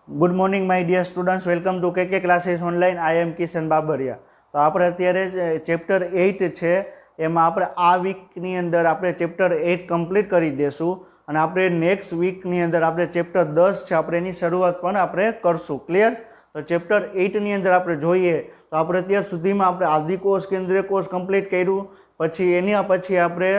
Good morning my dear students, welcome to K classes online. I am Kishan Babariya. तो આપણે અત્યારે chapter 8 છે એમાં આપણે આ વીકની અંદર આપણે ચેપ્ટર 8 કમ્પ્લીટ કરી દેશું અને આપણે નેક્સ્ટ વીકની અંદર આપણે ચેપ્ટર 10 છે આપણે એની શરૂઆત પણ આપણે કરશું। ક્લિયર? તો ચેપ્ટર 8 ની અંદર આપણે જોઈએ તો આપણે અત્યાર સુધીમાં આપણે આદિ કોષ કેન્દ્રીય કોષ કમ્પ્લીટ કર્યું, પછી એની પછી આપણે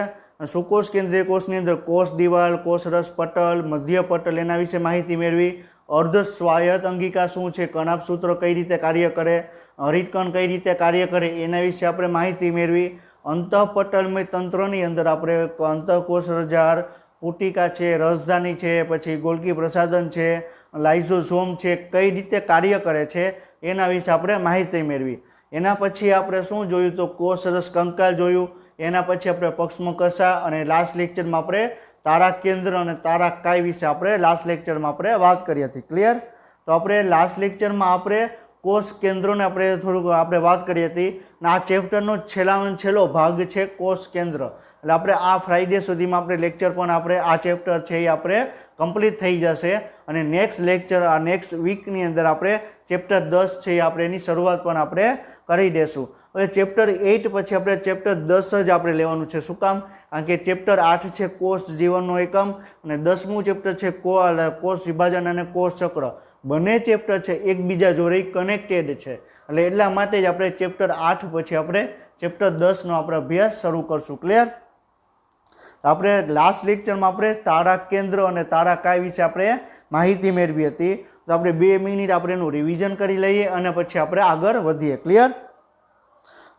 સુકોષ કેન્દ્રીય કોષની અંદર કોષ દિવાલ, કોષરસ પટલ, મધ્ય પટલ એના વિશે માહિતી મેળવી। अर्ध स्वायत्त अंगिका शू है, कणाभ सूत्र कई रीते कार्य करे, हरितकण कई रीते कार्य करे एना विषे आपणे माहिती मेळवी। अंतःपटलमय तंत्रनी अंदर आपणे अंतःकोष रजार, पुटिका है, रसधानी है, पछी गोल्गी प्रसाधन है, लाइसोसोम है, कई रीते कार्य करे छे एना विषे आपणे माहिती मेळवी। एना पछी आपणे शुं जोयुं तो कोषरस कंकाल जोयुं, एना पछी आपणे पक्ष्मकशा अने लास्ट लेक्चरमां आपणे तारा केंद्र और तारा काय विषे आपणे लास्ट लेक्चर में आपणे बात करी हती। क्लियर? तो आपणे लास्ट लेक्चर में आपणे कोष केंद्रों ने आपणे थोड़ुंक आपणे बात करी हती। आ चेप्टरनो छेल्लामां छेल्लो भाग छे कोष केंद्र। એટલે આપણે આ ફ્રાઈડે સુધીમાં આપણે લેક્ચર પણ આપણે આ ચેપ્ટર છે એ આપણે કમ્પ્લીટ થઈ જશે અને નેક્સ્ટ લેક્ચર આ નેક્સ્ટ વીકની અંદર આપણે ચેપ્ટર 10 છે એ આપણે એની શરૂઆત પણ આપણે કરી દેશું। હવે ચેપ્ટર 8 પછી આપણે ચેપ્ટર 10 જ આપણે લેવાનું છે। શું કામ? કારણ કે ચેપ્ટર 8 છે કોષ જીવનનો એકમ અને 10મું ચેપ્ટર છે કોષ વિભાજન અને કોષ ચક્ર। બંને ચેપ્ટર છે એકબીજા જોડે કનેક્ટેડ છે, એટલે એટલા માટે જ આપણે ચેપ્ટર 8 પછી આપણે ચેપ્ટર 10 નો આપણે અભ્યાસ શરૂ કરશું। ક્લિયર? આપણે લાસ્ટ લેક્ચરમાં આપણે તારા કેન્દ્ર અને તારા काय વિશે આપણે માહિતી મેળવી હતી। તો આપણે 2 મિનિટ આપણે એનું રિવિઝન કરી લઈએ અને પછી આપણે આગળ વધીએ। ક્લિયર?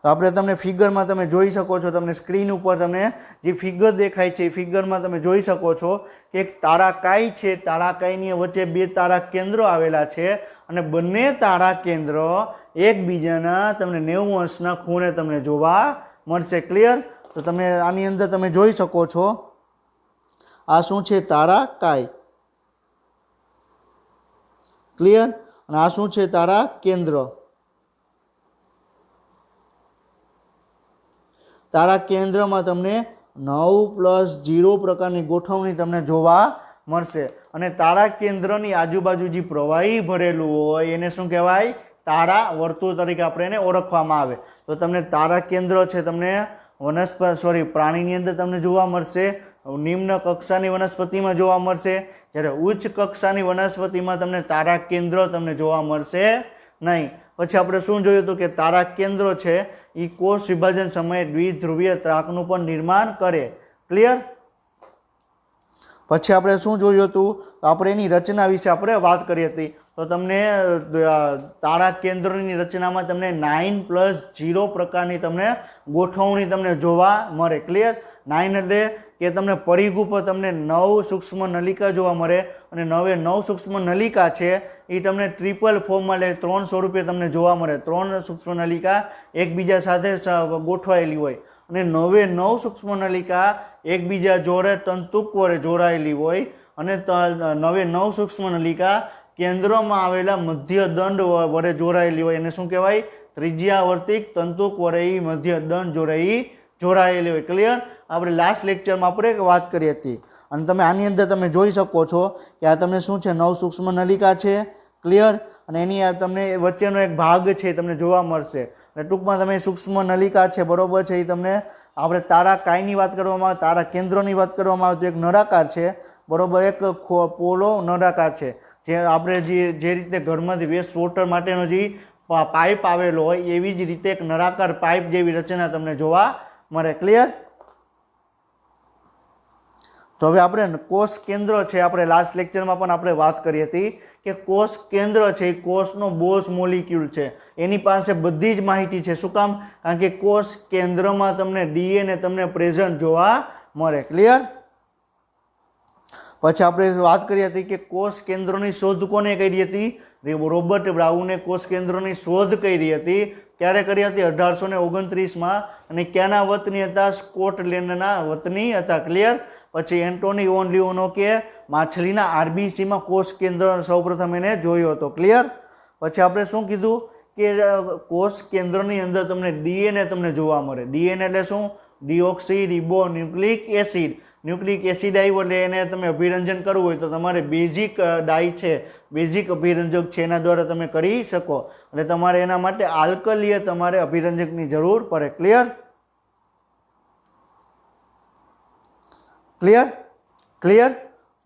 તો આપણે તમને ફિગરમાં તમે જોઈ શકો છો, તમને સ્ક્રીન ઉપર તમને જે ફિગર દેખાય છે એ ફિગરમાં તમે જોઈ શકો છો કે એક તારા काय છે, તારા कायની વચ્ચે 2 તારા કેન્દ્રો આવેલા છે અને બંને તારા કેન્દ્ર એકબીજાના તમને 90 અંશના ખૂણે તમને જોવા મળશે। ક્લિયર? तो तमने आनी अंदर तमे जोई सको छो आ शुं छे तारा काय। क्लियर? अने आ शुं छे तारा केंद्र। तारा केंद्र में तमने 9+0 प्रकारनी गोठवणी तमने जोवा मळशे अने तारा केंद्रनी आजुबाजु जे प्रवाही भरेलुं होय एने शुं कहेवाय? तारा वर्तुळ तरीके आपणे एने ओळखवामां आवे। तो तमने तारा केंद्र छे तमने प्राणी अंदर तमने जोवा मळशे, निम्न कक्षानी वनस्पति में जोवा मळशे, ज्यारे उच्च कक्षानी वनस्पति में तमने तारा केंद्र तमने जोवा मळशे नहीं। पछी आपणे शुं जोयुं तो के तारा केंद्र छे ई कोष विभाजन समये द्विध्रुवीय त्राकनुं पण निर्माण करे। क्लियर? पछी आपणे शुं जोयुं हतुं तो आपणे एनी रचना विषे आपणे वात करी हती। तो तमने तारा केंद्रनी रचनामां तमने 9+0 प्रकारनी तमने गोठवणी तमने जोवा मळे। क्लियर? 9 એટલે કે તમને પરિઘ ઉપર તમને 9 સૂક્ષ્મ નલિકા જોવા મળે અને 9 સૂક્ષ્મ નલિકા છે એ તમને ટ્રિપલ ફોર્મમાં એટલે 3 સ્વરૂપે તમને જોવા મળે। 3 સૂક્ષ્મ નલિકા એકબીજા સાથે ગોઠવાયેલી હોય અને 9 સૂક્ષ્મ નલિકા એકબીજા જોડે તંતુક વડે જોડાયેલી હોય અને 9 સૂક્ષ્મ નલિકા केंद्र में आवेला मध्य दंड वडे जोड़ायेली होय एने शुं कहेवाय? त्रिज्यावर्तिक तंतुक वडे मध्य दंड जोड़ायेली होय। क्लियर? आपणे लास्ट लेक्चर में आपणे वात करी हती अने तमे आनी अंदर तमे जोई शको छो के आ तमने शुं छे 9 सूक्ष्म नलिका छे। क्लियर? अने एनी तमने वच्चेनो एक भाग छे तमने जोवा मळशे। એટલે ટૂંકમાં તમે સૂક્ષ્મ નલિકા છે બરોબર છે એ તમને આપણે તારા કાયની વાત કરવામાં આવે, તારા કેન્દ્રોની વાત કરવામાં આવે તો એક નળાકાર છે બરોબર, એક પોલો નળાકાર છે જે આપણે જે રીતે ઘરમાંથી વેસ્ટ વોટર માટેનો જે પાઇપ આવેલો હોય એવી જ રીતે એક નળાકાર પાઇપ જેવી રચના તમને જોવા મળે। ક્લિયર? तो हवे आपणे कोष केंद्र है आपणे लास्ट लेक्चर में पण आपणे बात करी हती कि कोष केंद्र है कोषनो बोस मोलिक्यूल है एनी पासे बधी ज माहिती है। शुं काम? कारण के कोष केंद्र में तमने डीएनए तमने प्रेजेंट जोवा मळे। क्लियर? पछी आपणे वात करी हती कि कोष केंद्रोनी शोध कोने करी हती? रॉबर्ट ब्राउने कोष केंद्रोनी शोध करी हती। क्यारे करी हती? 1829 में अने क्याना वतनी हता? स्कॉटलैंडना वतनी हता। क्लियर? पछी एंटोनी वॉन लियोनोके माछलीना आरबीसी में कोष केंद्र सौप्रथम एने जोयो हतो। क्लियर? पछी आपणे शुं कीधुं કે કોષ કેન્દ્રની અંદર તમને ડીએનએ તમને જોવા મળે। ડીએનએ એટલે શું? Deoxy ribonucleic acid. Nucleic acid આવ્યું એટલે એને તમે અભિરંજન કરવું હોય તો તમારે બેઝિક ડાય છે, બેઝિક અભિરંજક છે એના દ્વારા તમે કરી શકો. એટલે તમારે એના માટે આલ્કલીય તમારે અભિરંજકની જરૂર પડે. ક્લિયર.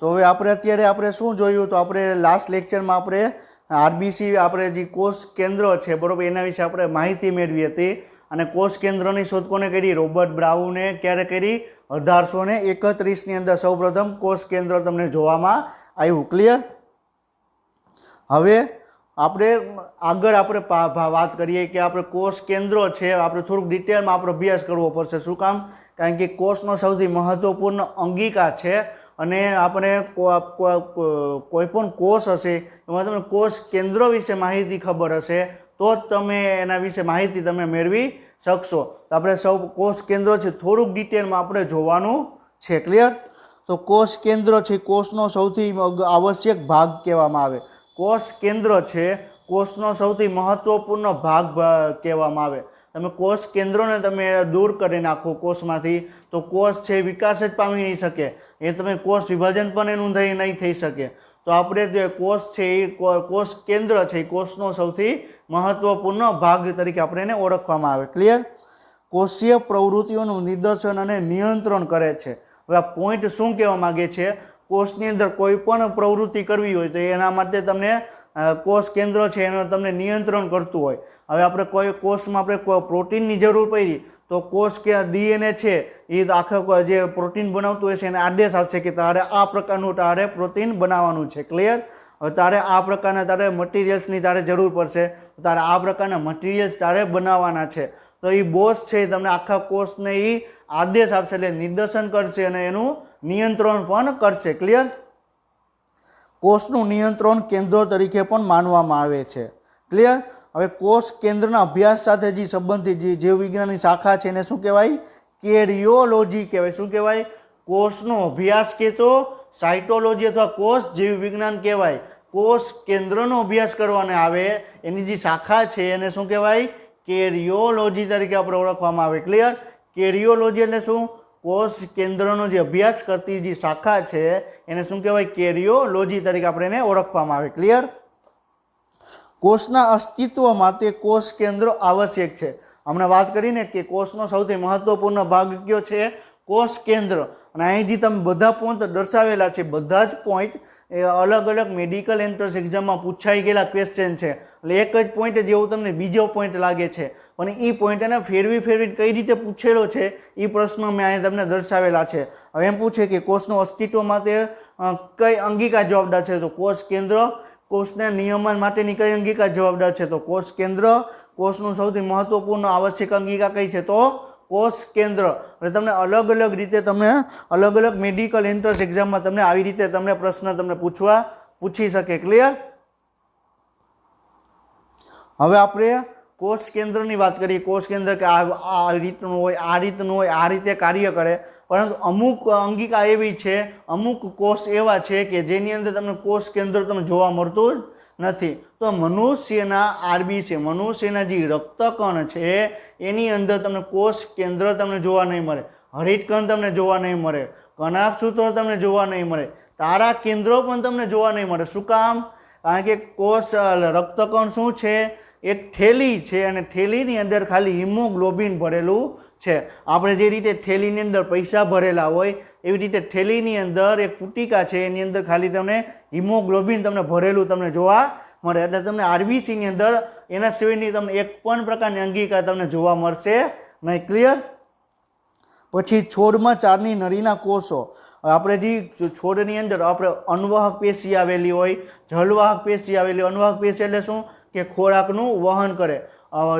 તો હવે આપણે અત્યારે આપણે શું જોયું, તો આપણે લાસ્ટ લેક્ચરમાં આપણે આરબીસી આપણે જે કોષ કેન્દ્ર છે બરાબર એના વિશે આપણે માહિતી મેળવી હતી. અને કોષ કેન્દ્રની શોધ કોને કરી? રોબર્ટ બ્રાઉને. ક્યારે કરી? 1831ની અંદર સૌપ્રથમ કોષ કેન્દ્ર તમને જોવામાં આવ્યું. ક્લિયર. હવે આપણે આગળ આપણે વાત કરીએ કે આપણે કોષ કેન્દ્રો છે આપણે થોડુંક ડિટેલમાં આપણે અભ્યાસ કરવો પડશે. શું કામ? કારણ કે કોષનો સૌથી મહત્વપૂર્ણ અંગિકા છે અને આપણે કોઈ પણ કોષ હશે એમાં તમને કોષ કેન્દ્ર વિશે માહિતી ખબર હશે તો જ તમે એના વિશે માહિતી તમે મેળવી શકશો. તો આપણે સૌ કોષ કેન્દ્ર છે થોડુંક ડિટેલમાં આપણે જોવાનું છે. ક્લિયર. તો કોષ કેન્દ્ર છે કોષનો સૌથી આવશ્યક ભાગ કહેવામાં આવે. કોષ કેન્દ્ર છે કોષનો સૌથી મહત્વપૂર્ણ ભાગ કહેવામાં આવે. તમે કોષ કેન્દ્રોને તમે દૂર કરી નાખો કોષમાંથી તો કોષ છે વિકાસ જ પામી નહીં શકે. એ તમે કોષ વિભાજન પણ એનું નહીં થઈ શકે. તો આપણે જે કોષ છે એ કોષ કેન્દ્ર છે એ કોષનો સૌથી મહત્વપૂર્ણ ભાગ તરીકે આપણે એને ઓળખવામાં આવે. ક્લિયર. કોષીય પ્રવૃત્તિઓનું નિદર્શન અને નિયંત્રણ કરે છે. હવે આ પોઈન્ટ શું કહેવા માગે છે? કોષની અંદર કોઈ પણ પ્રવૃત્તિ કરવી હોય તો એના માટે તમને કોષ કેન્દ્ર છે એનું તમને નિયંત્રણ કરતું હોય. હવે આપણે કોઈ કોષમાં આપણે કોઈ પ્રોટીનની જરૂર પડી તો કોષ કે ડીએનએ છે એ આખા જે પ્રોટીન બનાવતું હોય છે એને આદેશ આપશે કે તારે આ પ્રકારનું તારે પ્રોટીન બનાવવાનું છે. ક્લિયર. હવે તારે આ પ્રકારના તારે મટીરિયલ્સની તારે જરૂર પડશે, તારે આ પ્રકારના મટીરિયલ્સ તારે બનાવવાના છે. તો એ બોસ છે એ તમને આખા કોષને એ આદેશ આપશે એટલે નિદર્શન કરશે અને એનું નિયંત્રણ પણ કરશે. ક્લિયર. કોષનું નિયંત્રણ કેન્દ્ર તરીકે પણ માનવામાં આવે છે. ક્લિયર. હવે કોષ કેન્દ્રના અભ્યાસ સાથે જે સંબંધિત જે જીવ વિજ્ઞાનની શાખા છે એને શું કહેવાય? કેરિયોલોજી કહેવાય. શું કહેવાય? કોષનો અભ્યાસ કે તો સાયટોલોજી અથવા કોષ જીવ વિજ્ઞાન કહેવાય. કોષ કેન્દ્રનો અભ્યાસ કરવાને આવે એની જે શાખા છે એને શું કહેવાય? કેરિયોલોજી તરીકે આપણે ઓળખવામાં આવે. ક્લિયર. કેરિયોલોજી એટલે શું? કોષ કેન્દ્રનો જે અભ્યાસ કરતી જે શાખા છે એને શું કહેવાય? કેરિયોલોજી તરીકે આપણે એને ઓળખવામાં આવે. ક્લિયર. કોષના અસ્તિત્વ માટે કોષ કેન્દ્ર આવશ્યક છે. હમણાં વાત કરીને કે કોષનો સૌથી મહત્વપૂર્ણ ભાગ કયો છે? કોષ કેન્દ્ર. અને અહીં જે તમે બધા પોઈન્ટ દર્શાવેલા છે બધા જ પોઈન્ટ એ અલગ અલગ મેડિકલ એન્ટ્રન્સ એક્ઝામમાં પૂછાઈ ગયેલા ક્વેશ્ચન છે. એટલે એક જ પોઈન્ટ જેવું તમને બીજો પોઈન્ટ લાગે છે પણ એ પોઈન્ટ એને ફેરવી કઈ રીતે પૂછેલો છે એ પ્રશ્ન મેં અહીં તમને દર્શાવેલા છે. હવે એમ પૂછે કે કોષનું અસ્તિત્વ માટે કઈ અંગિકા જવાબદાર છે? તો કોષ કેન્દ્ર. કોષને નિયમન માટેની કઈ અંગિકા જવાબદાર છે? તો કોષ કેન્દ્ર. કોષનું સૌથી મહત્વપૂર્ણ આવશ્યક અંગિકા કઈ છે? તો કોષ કેન્દ્ર. એટલે તમને અલગ અલગ રીતે તમને અલગ અલગ મેડિકલ એન્ટ્રન્સ એક્ઝામમાં તમને આવી રીતે તમને પ્રશ્ન તમને પૂછી શકે. ક્લિયર. હવે આપણે કોષ કેન્દ્રની વાત કરીએ. કોષ કેન્દ્ર કે આ રીતનું હોય, આ રીતનું હોય, આ રીતે કાર્ય કરે. પરંતુ અમુક અંગિકા એવી છે, અમુક કોષ એવા છે કે જેની અંદર તમને કોષ કેન્દ્ર તમને જોવા મળતું જ નથી. તો મનુષ્યના આરબીસી મનુષ્યના જે રક્તકણ છે એની અંદર તમને કોષ કેન્દ્ર તમને જોવા નહીં મળે. હરિતકણ તમને જોવા નહીં મળે. કણાભસૂત્રો તમને જોવા નહીં મળે. તારા કેન્દ્રો પણ તમને જોવા નહીં મળે. શું કામ? કારણ કે કોષ રક્તકણ શું છે? એક થેલી છે અને થેલીની અંદર ખાલી હિમોગ્લોબિન ભરેલું છે. આપણે જે રીતે થેલીની અંદર પૈસા ભરેલા હોય એવી રીતે થેલીની અંદર એક પુટિકા છે એની અંદર ખાલી તમને હિમોગ્લોબિન તમને ભરેલું તમને જોવા મળે. એટલે તમને આરબીસીની અંદર એના સિવાયની તમને એક પણ પ્રકારની અંગિકા તમને જોવા મળશે નહીં. ક્લિયર. પછી છોડમાં ચારની નળીના કોષો. આપણે જે છોડની અંદર આપણે અન્વાહક પેશી આવેલી હોય, જલવાહક પેશી આવેલી હોય. અન્વાહક પેશી એટલે શું? કે ખોરાકનું વહન કરે.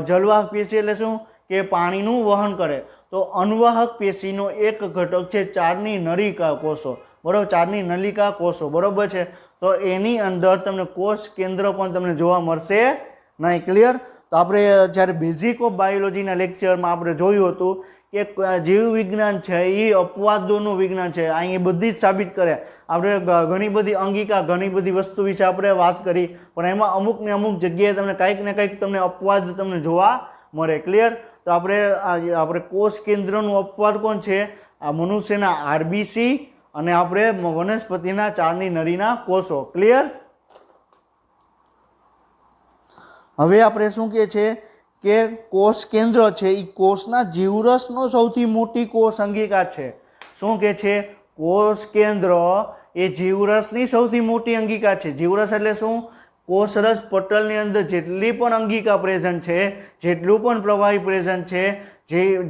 જલવાહક પેશી એટલે શું? કે પાણીનું વહન કરે. તો અન્વાહક પેશીનો એક ઘટક છે ચારની નળિકા કોષો. બરાબર. ચારની નલિકા કોષો. બરાબર છે. તો એની અંદર તમને કોષ કેન્દ્ર પણ તમને જોવા મળશે નહીં. ક્લિયર. તો આપણે જ્યારે બેઝિક ઓફ બાયોલોજીના લેક્ચરમાં આપણે જોયું હતું કે જીવ વિજ્ઞાન છે એ અપવાદોનું વિજ્ઞાન છે. અહીં બધી જ સાબિત કરે. આપણે ઘણી બધી અંગિકા ઘણી બધી વસ્તુ વિશે આપણે વાત કરી પણ એમાં અમુક ને અમુક જગ્યાએ તમને કંઈક ને કંઈક તમને અપવાદ તમને જોવા મળે. ક્લિયર. તો આપણે કોષ કેન્દ્રનું અપવાદ કોણ છે? આ મનુષ્યના આરબીસી અને આપણે વનસ્પતિના ચારની નળીના કોષો. ક્લિયર? હવે આપણે શું કહે છે કે કોષ કેન્દ્ર છે એ કોષના જીવરસનો સૌથી મોટી કોષ અંગિકા છે. શું કહે છે? કોષ કેન્દ્ર એ જીવરસની સૌથી મોટી અંગિકા છે. જીવરસ એટલે શું? કોષરસ પટલની અંદર જેટલી પણ અંગિકા પ્રેઝન્ટ છે, જેટલું પણ પ્રવાહી પ્રેઝન્ટ છે,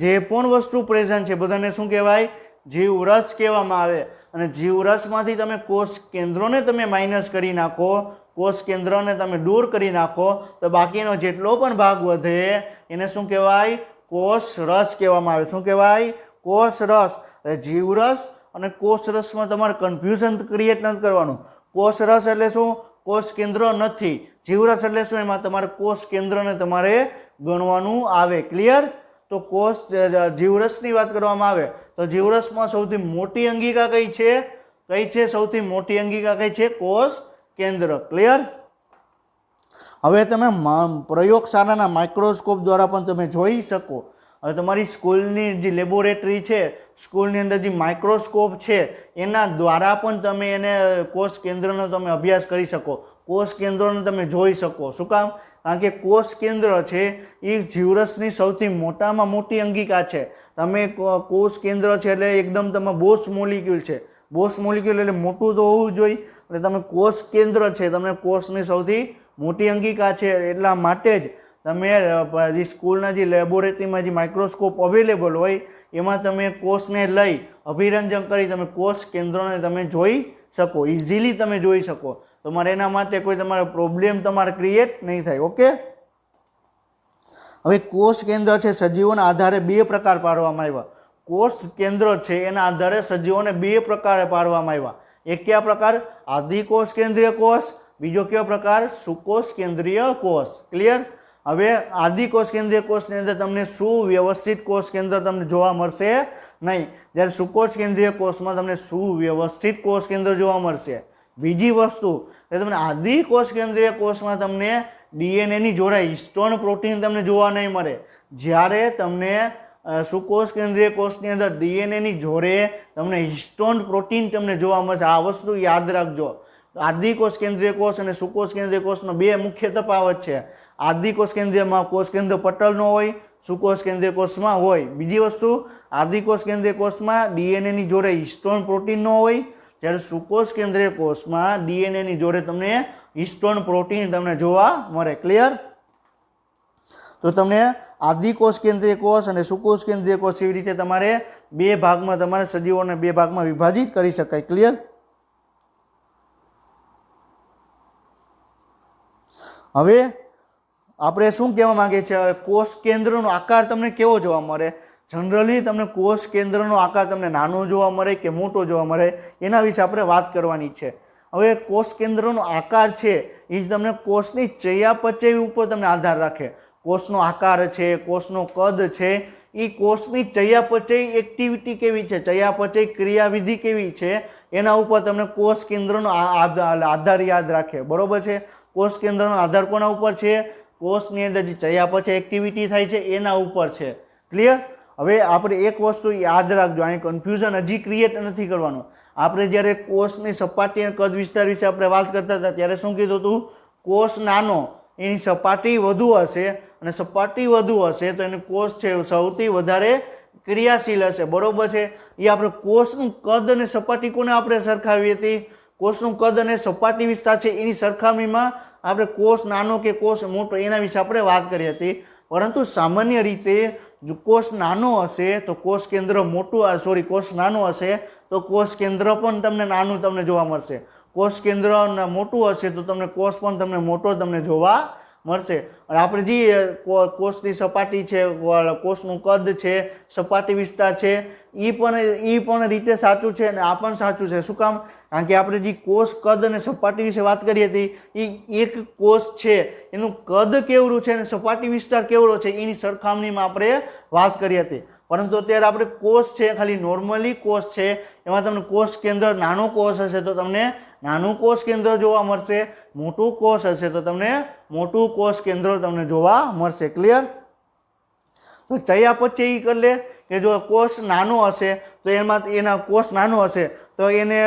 જે પણ વસ્તુ પ્રેઝન્ટ છે બધાને શું કહેવાય? જીવરસ કહેવામાં આવે. અને જીવરસમાંથી તમે કોષ કેન્દ્રોને તમે માઇનસ કરી નાખો, કોષ કેન્દ્રને તમે દૂર કરી નાખો તો બાકીનો જેટલો પણ ભાગ વધે એને શું કહેવાય? કોષ રસ કહેવામાં આવે. શું કહેવાય? કોષ રસ. જીવરસ અને કોષ રસમાં તમારે કન્ફ્યુઝન ક્રિએટ નથી કરવાનું. કોષ રસ એટલે શું? કોષ કેન્દ્ર નથી. જીવરસ એટલે શું? એમાં તમારે કોષ કેન્દ્રને તમારે ગણવાનું આવે. ક્લિયર? તો કોષ જીવરસની વાત કરવામાં આવે તો જીવરસમાં સૌથી મોટી અંગિકા કઈ છે? કઈ છે સૌથી મોટી અંગિકા? કઈ છે? કોષ કેન્દ્ર. ક્લિયર? હવે તમે પ્રયોગશાળાના માઇક્રોસ્કોપ દ્વારા પણ તમે જોઈ શકો. હવે તમારી સ્કૂલની જે લેબોરેટરી છે, સ્કૂલની અંદર જે માઇક્રોસ્કોપ છે એના દ્વારા પણ તમે એને કોષ કેન્દ્રનો તમે અભ્યાસ કરી શકો, કોષ કેન્દ્રને તમે જોઈ શકો. શું કામ? કારણ કે કોષ કેન્દ્ર છે એ જીવરસની સૌથી મોટામાં મોટી અંગિકા છે. તમે કોષ કેન્દ્ર છે એટલે એકદમ તમે બોસ મોલિક્યુલ છે. બોસ મોલિક્યુલ એટલે મોટું તો હોવું જોઈએ. એટલે તમે કોષ કેન્દ્ર છે, તમને કોષની સૌથી મોટી અંગિકા છે. એટલા માટે જ તમે જે સ્કૂલના જે લેબોરેટરીમાં જે માઇક્રોસ્કોપ અવેલેબલ હોય એમાં તમે કોષને લઈ અભિરંજન કરી તમે કોષ કેન્દ્રોને તમે જોઈ શકો, ઇઝીલી તમે જોઈ શકો. તમારે એના માટે કોઈ તમારે પ્રોબ્લેમ તમારે ક્રિએટ નહીં થાય. ઓકે? હવે કોષ કેન્દ્ર છે સજીવોના આધારે બે પ્રકાર પાડવામાં આવ્યા. કોષ કેન્દ્ર છે એના આધારે સજીવોને બે પ્રકારે પાડવામાં આવ્યા. એક કયા પ્રકાર? આદિકોષ કેન્દ્રીય કોષ. બીજો કયો પ્રકાર? સુકોષ કેન્દ્રીય કોષ. ક્લિયર? હવે આદિકોષ કેન્દ્રીય કોષની અંદર તમને સુવ્યવસ્થિત કોષ કેન્દ્ર તમને જોવા મળશે નહીં, જ્યારે સુકોષ કેન્દ્રીય કોષમાં તમને સુવ્યવસ્થિત કોષ કેન્દ્ર જોવા મળશે. બીજી વસ્તુ એ તમને આદિકોષ કેન્દ્રીય કોષમાં તમને ડીએનએની જોડે હિસ્ટોન પ્રોટીન તમને જોવા નહીં મળે, જ્યારે તમને સુકોષ કેન્દ્રીય કોષની અંદર ડીએનએની જોડે તમને હિસ્ટોન પ્રોટીન તમને જોવા મળશે. આ વસ્તુ યાદ રાખજો. આદિકોષ કેન્દ્રીય કોષ અને સુકોષ કેન્દ્રીય કોષનો બે મુખ્ય તફાવત છે. આદિકોષ કેન્દ્રીયમાં કોષ કેન્દ્ર પટલ નો હોય, સુકોષ કેન્દ્રીય કોષમાં હોય. બીજી વસ્તુ, આદિકોષ કેન્દ્રીય કોષમાં ડીએનએની જોડે હિસ્ટોન પ્રોટીન નો હોય, જ્યારે સુકોષ કેન્દ્રીય કોષમાં ડીએનએની જોડે તમને હિસ્ટોન પ્રોટીન તમને જોવા મળે. ક્લિયર? તો તમને આદિકોષ કેન્દ્રીય કોષ અને સુકોષ કેન્દ્રીય કોષ એવી રીતે તમારે બે ભાગમાં તમારે સજીવોને બે ભાગમાં વિભાજિત કરી શકાય. ક્લિયર? હવે આપણે શું કહેવા માંગીએ છીએ? કોષ કેન્દ્રનો આકાર તમને કેવો જોવા મળે? જનરલી તમને કોષ કેન્દ્રનો આકાર તમને નાનો જોવા મળે કે મોટો જોવા મળે, એના વિશે આપણે વાત કરવાની છે. હવે કોષ કેન્દ્રનો આકાર છે એ તમને કોષની ચયાપચય ઉપર તમને આધાર રાખે. કોષનો આકાર છે, કોષનો કદ છે, એ કોષની ચયાપચય એક્ટિવિટી કેવી છે, ચયાપચય ક્રિયાવિધિ કેવી છે, એના ઉપર તમને કોષ કેન્દ્રનો આધાર યાદ રાખે. બરોબર છે? કોષ કેન્દ્રનો આધાર કોના ઉપર છે? કોષની અંદર જે ચયાપચય એક્ટિવિટી થાય છે એના ઉપર છે. ક્લિયર? હવે આપણે એક વસ્તુ યાદ રાખજો, અહીં કન્ફ્યુઝન હજી ક્રિએટ નથી કરવાનું. આપણે જ્યારે કોષની સપાટી અને કદ વિસ્તાર વિશે આપણે વાત કરતા હતા ત્યારે શું કીધું હતું? કોષ નાનો, એની સપાટી વધુ હશે, અને સપાટી વધુ હશે તો એનું કોષ છે સૌથી વધારે ક્રિયાશીલ હશે. બરોબર છે? એ આપણે કોષનું કદ અને સપાટી કોને આપણે સરખાવી હતી? કોષનું કદ અને સપાટી વિસ્તાર છે એની સરખામણીમાં આપણે કોષ નાનો કે કોષ મોટો એના વિશે આપણે વાત કરી હતી. પરંતુ સામાન્ય રીતે જો કોષ નાનો હશે તો કોષ કેન્દ્ર મોટું, કોષ નાનો હશે તો કોષ કેન્દ્ર પણ તમને નાનું તમને જોવા મળશે. કોષ કેન્દ્ર મોટું હશે તો તમને કોષ પણ તમને મોટો તમને જોવા મળશે. અને આપણે જે કોષની સપાટી છે, કોષનું કદ છે, સપાટી વિસ્તાર છે, એ પણ રીતે સાચું છે અને આ પણ સાચું છે. શું કામ? કારણ કે આપણે જે કોષ કદ અને સપાટી વિશે વાત કરી હતી, એ એક કોષ છે એનું કદ કેવડું છે અને સપાટી વિસ્તાર કેવડો છે એની સરખામણીમાં આપણે વાત કરી હતી. પરંતુ અત્યારે આપણે કોષ છે, ખાલી નોર્મલી કોષ છે, એમાં તમને કોષ કેન્દ્ર નાનો કોષ હશે તો તમને નાનું કોષ કેન્દ્ર જોવા મળશે, મોટું કોષ હશે તો તમને મોટું કોષ કેન્દ્ર તમને જોવા મળશે. ક્લિયર? તો ચયાપચય એટલે કે જો કોષ નાનો હશે તો એમાં એના કોષ નાનો હશે તો એને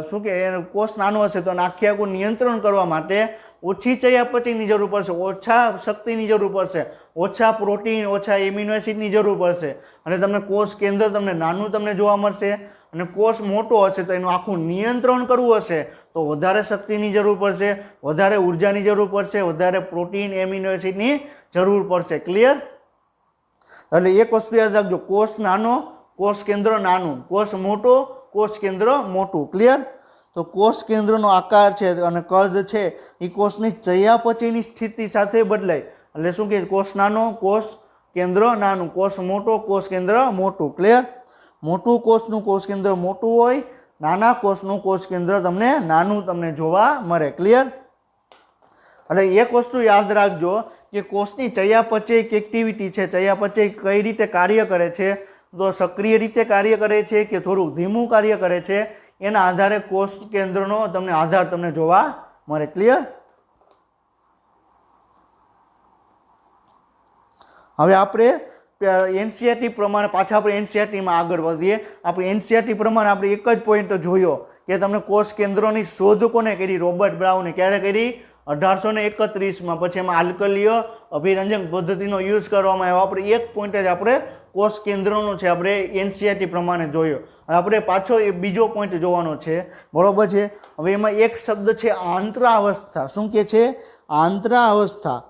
શું કે એને કોષ નાનો હશે તો આખે આખું નિયંત્રણ કરવા માટે ઓછી ચયાપચયની જરૂર પડશે, ઓછા શક્તિની જરૂર પડશે, ઓછા પ્રોટીન, ઓછા એમિનો એસિડની જરૂર પડશે અને તમને કોષ કેન્દ્ર તમને નાનું તમને જોવા મળશે. અને કોષ મોટો હશે તો એનું આખું નિયંત્રણ કરવું હશે તો વધારે શક્તિની જરૂર પડશે, વધારે ઉર્જાની જરૂર પડશે, વધારે પ્રોટીન એમિનો એસિડની જરૂર પડશે. ક્લિયર? એટલે એક વસ્તુ યાદ રાખજો, કોષ નાનો, કોષ કેન્દ્ર નાનું, કોષ મોટો, કોષ કેન્દ્ર મોટું. ક્લિયર? તો કોષ કેન્દ્રનો આકાર છે અને કદ છે એ કોષની ચયાપચયની સ્થિતિ સાથે બદલાય. એટલે શું કે કોષ નાનો, કોષ કેન્દ્ર નાનું, કોષ મોટો, કોષ કેન્દ્ર મોટું. ક્લિયર? મોટું કોષનું કોષ કેન્દ્ર મોટું હોય, નાના કોષનું કોષ કેન્દ્ર તમને નાનું તમને જોવા મળે. ક્લિયર? એટલે એક વસ્તુ યાદ રાખજો કે કોષની ચયાપચયિક એક્ટિવિટી છે, ચયાપચય કઈ રીતે કાર્ય કરે છે, તો સક્રિય રીતે કાર્ય કરે છે કે થોડું ધીમું કાર્ય કરે છે, એના આધારે કોષ કેન્દ્રનો તમને આધાર તમને જોવા મળે. ક્લિયર? હવે આપણે એનસીઆરટી પ્રમાણે પાછા આપણે એનસીઆરટીમાં આગળ વધીએ. આપણે એનસીઆરટી પ્રમાણે આપણે એક જ પોઈન્ટ જોયો કે તમને કોષ કેન્દ્રોની શોધ કોને કરી? રોબર્ટ બ્રાઉને. ક્યારે કરી? 1831માં. પછી એમાં આલ્કલીય અભિરંજન પદ્ધતિનો યુઝ કરવામાં આવ્યો. આપણે એક પોઈન્ટ જ આપણે કોષ કેન્દ્રનો છે આપણે એનસીઆરટી પ્રમાણે જોયો. આપણે પાછો એ બીજો પોઈન્ટ જોવાનો છે. બરોબર છે? હવે એમાં એક શબ્દ છે આંતરાવસ્થા. શું કે છે? આંતરાવસ્થા.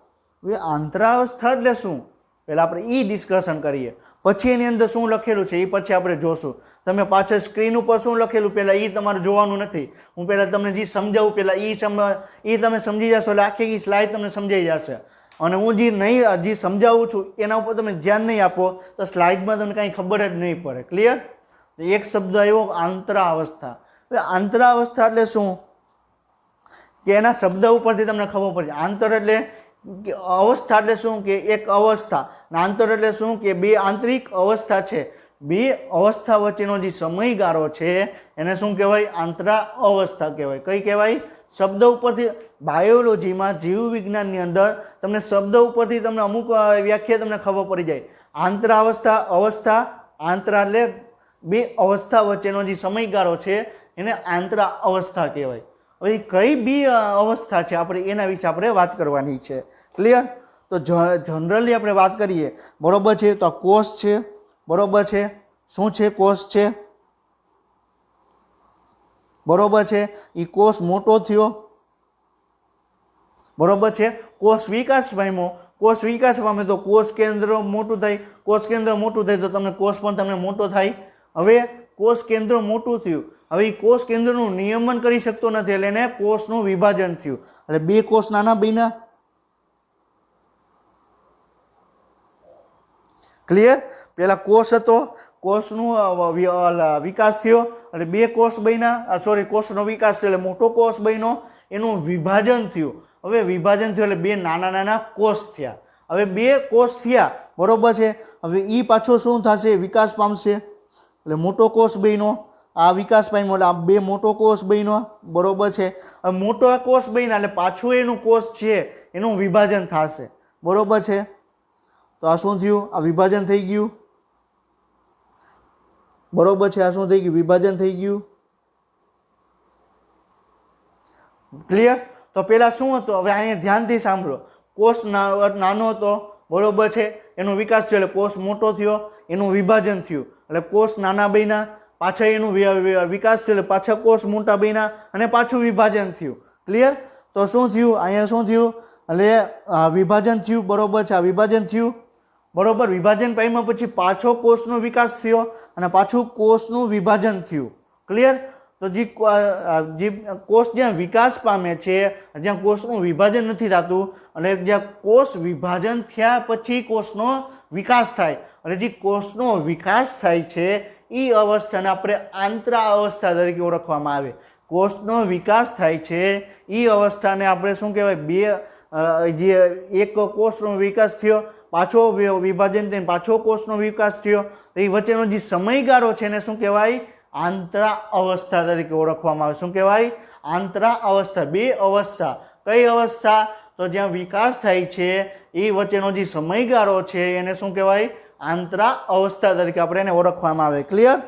હવે આંતરાવસ્થા એટલે શું? પહેલાં આપણે એ ડિસ્કશન કરીએ, પછી એની અંદર શું લખેલું છે એ પછી આપણે જોશું. તમે પાછળ સ્ક્રીન ઉપર શું લખેલું પહેલાં એ તમારે જોવાનું નથી. હું પહેલાં તમને જે સમજાવું પહેલાં એ તમે સમજી જશો એટલે આખી સ્લાઇડ તમને સમજાઈ જશે. અને હું જે સમજાવું છું એના ઉપર તમે ધ્યાન નહીં આપો તો સ્લાઇડમાં તમને કાંઈ ખબર જ નહીં પડે. ક્લિયર? એક શબ્દ આવ્યો આંતરાવસ્થા. હવે આંતરાવસ્થા એટલે શું કે એના શબ્દ ઉપરથી તમને ખબર પડશે. આંતર એટલે અવસ્થા એટલે શું કે એક અવસ્થા, આંતર એટલે શું કે બે આંતરિક અવસ્થા છે. બે અવસ્થા વચ્ચેનો જે સમયગાળો છે એને શું કહેવાય? આંતરા અવસ્થા કહેવાય. કઈ કહેવાય? શબ્દ ઉપરથી બાયોલોજીમાં જીવ વિજ્ઞાનની અંદર તમને શબ્દ ઉપરથી તમને અમુક વ્યાખ્યા તમને ખબર પડી જાય. આંતરાવસ્થા, અવસ્થા, આંતરા એટલે બે અવસ્થા વચ્ચેનો જે સમયગાળો છે એને આંતરા અવસ્થા કહેવાય. હવે કઈ બી અવસ્થા છે આપણે એના વિશે આપણે વાત કરવાની છે. ક્લિયર? તો જનરલી આપણે વાત કરીએ. બરોબર છે? તો કોષ છે. બરોબર છે? શું છે? કોષ છે. બરોબર છે? એ કોષ મોટો થયો. બરોબર છે? કોષ વિકાસ પામ્યો. કોષ વિકાસ પામે તો કોષ કેન્દ્ર મોટું થાય. કોષ કેન્દ્ર મોટું થાય તો તમને કોષ પણ તમને મોટો થાય. હવે કોષ કેન્દ્ર મોટું થયું. હવે એ કોષ કેન્દ્રનું નિયમન કરી શકતો નથી એટલે એને કોષનું વિભાજન થયું. એટલે બે કોષ નાના બન્યા. ક્લિયર? પેલા કોષ હતો, કોષનું વિકાસ થયો એટલે બે કોષ બન્યા. સોરી, કોષનો વિકાસ થયો એટલે મોટો કોષ બન્યો, એનું વિભાજન થયું. હવે વિભાજન થયું એટલે બે નાના નાના કોષ થયા. હવે બે કોષ થયા. બરોબર છે? હવે એ પાછો શું થશે? વિકાસ પામશે એટલે મોટો કોષ બન્યો. આ વિકાસ પામ્યો એટલે આ બે મોટો કોષ બન્યો. બરોબર છે? હવે મોટો કોષ બન્યા એટલે પાછું એનું કોષ છે એનું વિભાજન થશે. બરોબર છે? તો આ શું થયું? આ વિભાજન થઈ ગયું. બરોબર છે? આ શું થઈ ગયું? વિભાજન થઈ ગયું. ક્લિયર? તો પેલા શું હતું? હવે અહીંયા ધ્યાનથી સાંભળો. કોષ નાનો હતો. બરોબર છે? એનો વિકાસ થયો એટલે કોષ મોટો થયો, એનું વિભાજન થયું એટલે કોષ નાના બન્યા. પાછા એનું વિકાસ થયો એટલે પાછા કોષ મોટા બન્યા અને પાછું વિભાજન થયું. ક્લિયર? તો શું થયું? અહીંયા શું થયું? એટલે વિભાજન થયું. બરોબર છે? આ વિભાજન થયું. બરોબર? વિભાજન પામ્યા પછી પાછો કોષનો વિકાસ થયો અને પાછું કોષનું વિભાજન થયું. ક્લિયર? તો જે કોષ જ્યાં વિકાસ પામે છે, જ્યાં કોષનું વિભાજન નથી થતું અને જ્યાં કોષ વિભાજન થયા પછી કોષનો વિકાસ થાય અને જે કોષનો વિકાસ થાય છે એ અવસ્થાને આપણે આંતરા અવસ્થા તરીકે ઓળખવામાં આવે. કોષનો વિકાસ થાય છે એ અવસ્થાને આપણે શું કહેવાય? જે એક કોષનો વિકાસ થયો, પાછો વિભાજન થઈને પાછો કોષનો વિકાસ થયો, તો એ વચ્ચેનો જે સમયગાળો છે એને શું કહેવાય? આંતરા અવસ્થા તરીકે ઓળખવામાં આવે. શું કહેવાય? આંતરા અવસ્થા. બે અવસ્થા. કઈ અવસ્થા? તો જ્યાં વિકાસ થાય છે એ વચ્ચેનો જે સમયગાળો છે એને શું કહેવાય? આંતરા અવસ્થા તરીકે આપણે એને ઓળખવામાં આવે. ક્લિયર?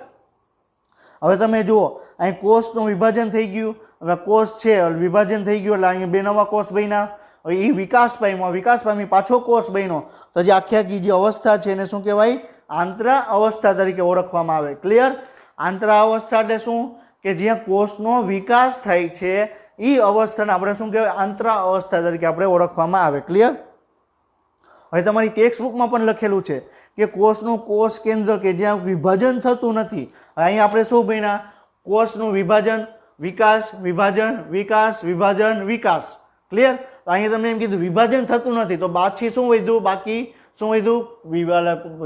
હવે તમે જુઓ અહીં કોષનું વિભાજન થઈ ગયું. હવે કોષ છે વિભાજન થઈ ગયું એટલે અહીં 2 નવા કોષ બન્યા. હવે એ વિકાસ પામી પાછો કોષ બન્યો તો જે આખી જે અવસ્થા છે એને શું કહેવાય? આંતરા અવસ્થા તરીકે ઓળખવામાં આવે. ક્લિયર? આંતરા અવસ્થા એટલે શું કે જ્યાં કોષનો વિકાસ થાય છે એ અવસ્થાને આપણે શું કહેવાય? આંતરા અવસ્થા તરીકે આપણે ઓળખવામાં આવે. ક્લિયર? હવે તમારી ટેક્સ્ટ બુકમાં પણ લખેલું છે કે કોષનું કોષ કેન્દ્ર કે જ્યાં વિભાજન થતું નથી. અહીં આપણે શું ભણ્યા? કોષનું વિભાજન, વિકાસ, વિભાજન, વિકાસ, વિભાજન, વિકાસ. ક્લિયર? તો અહીંયા તમને એમ કીધું વિભાજન થતું નથી તો બાકી શું વધ્યું? બાકી શું વધ્યું?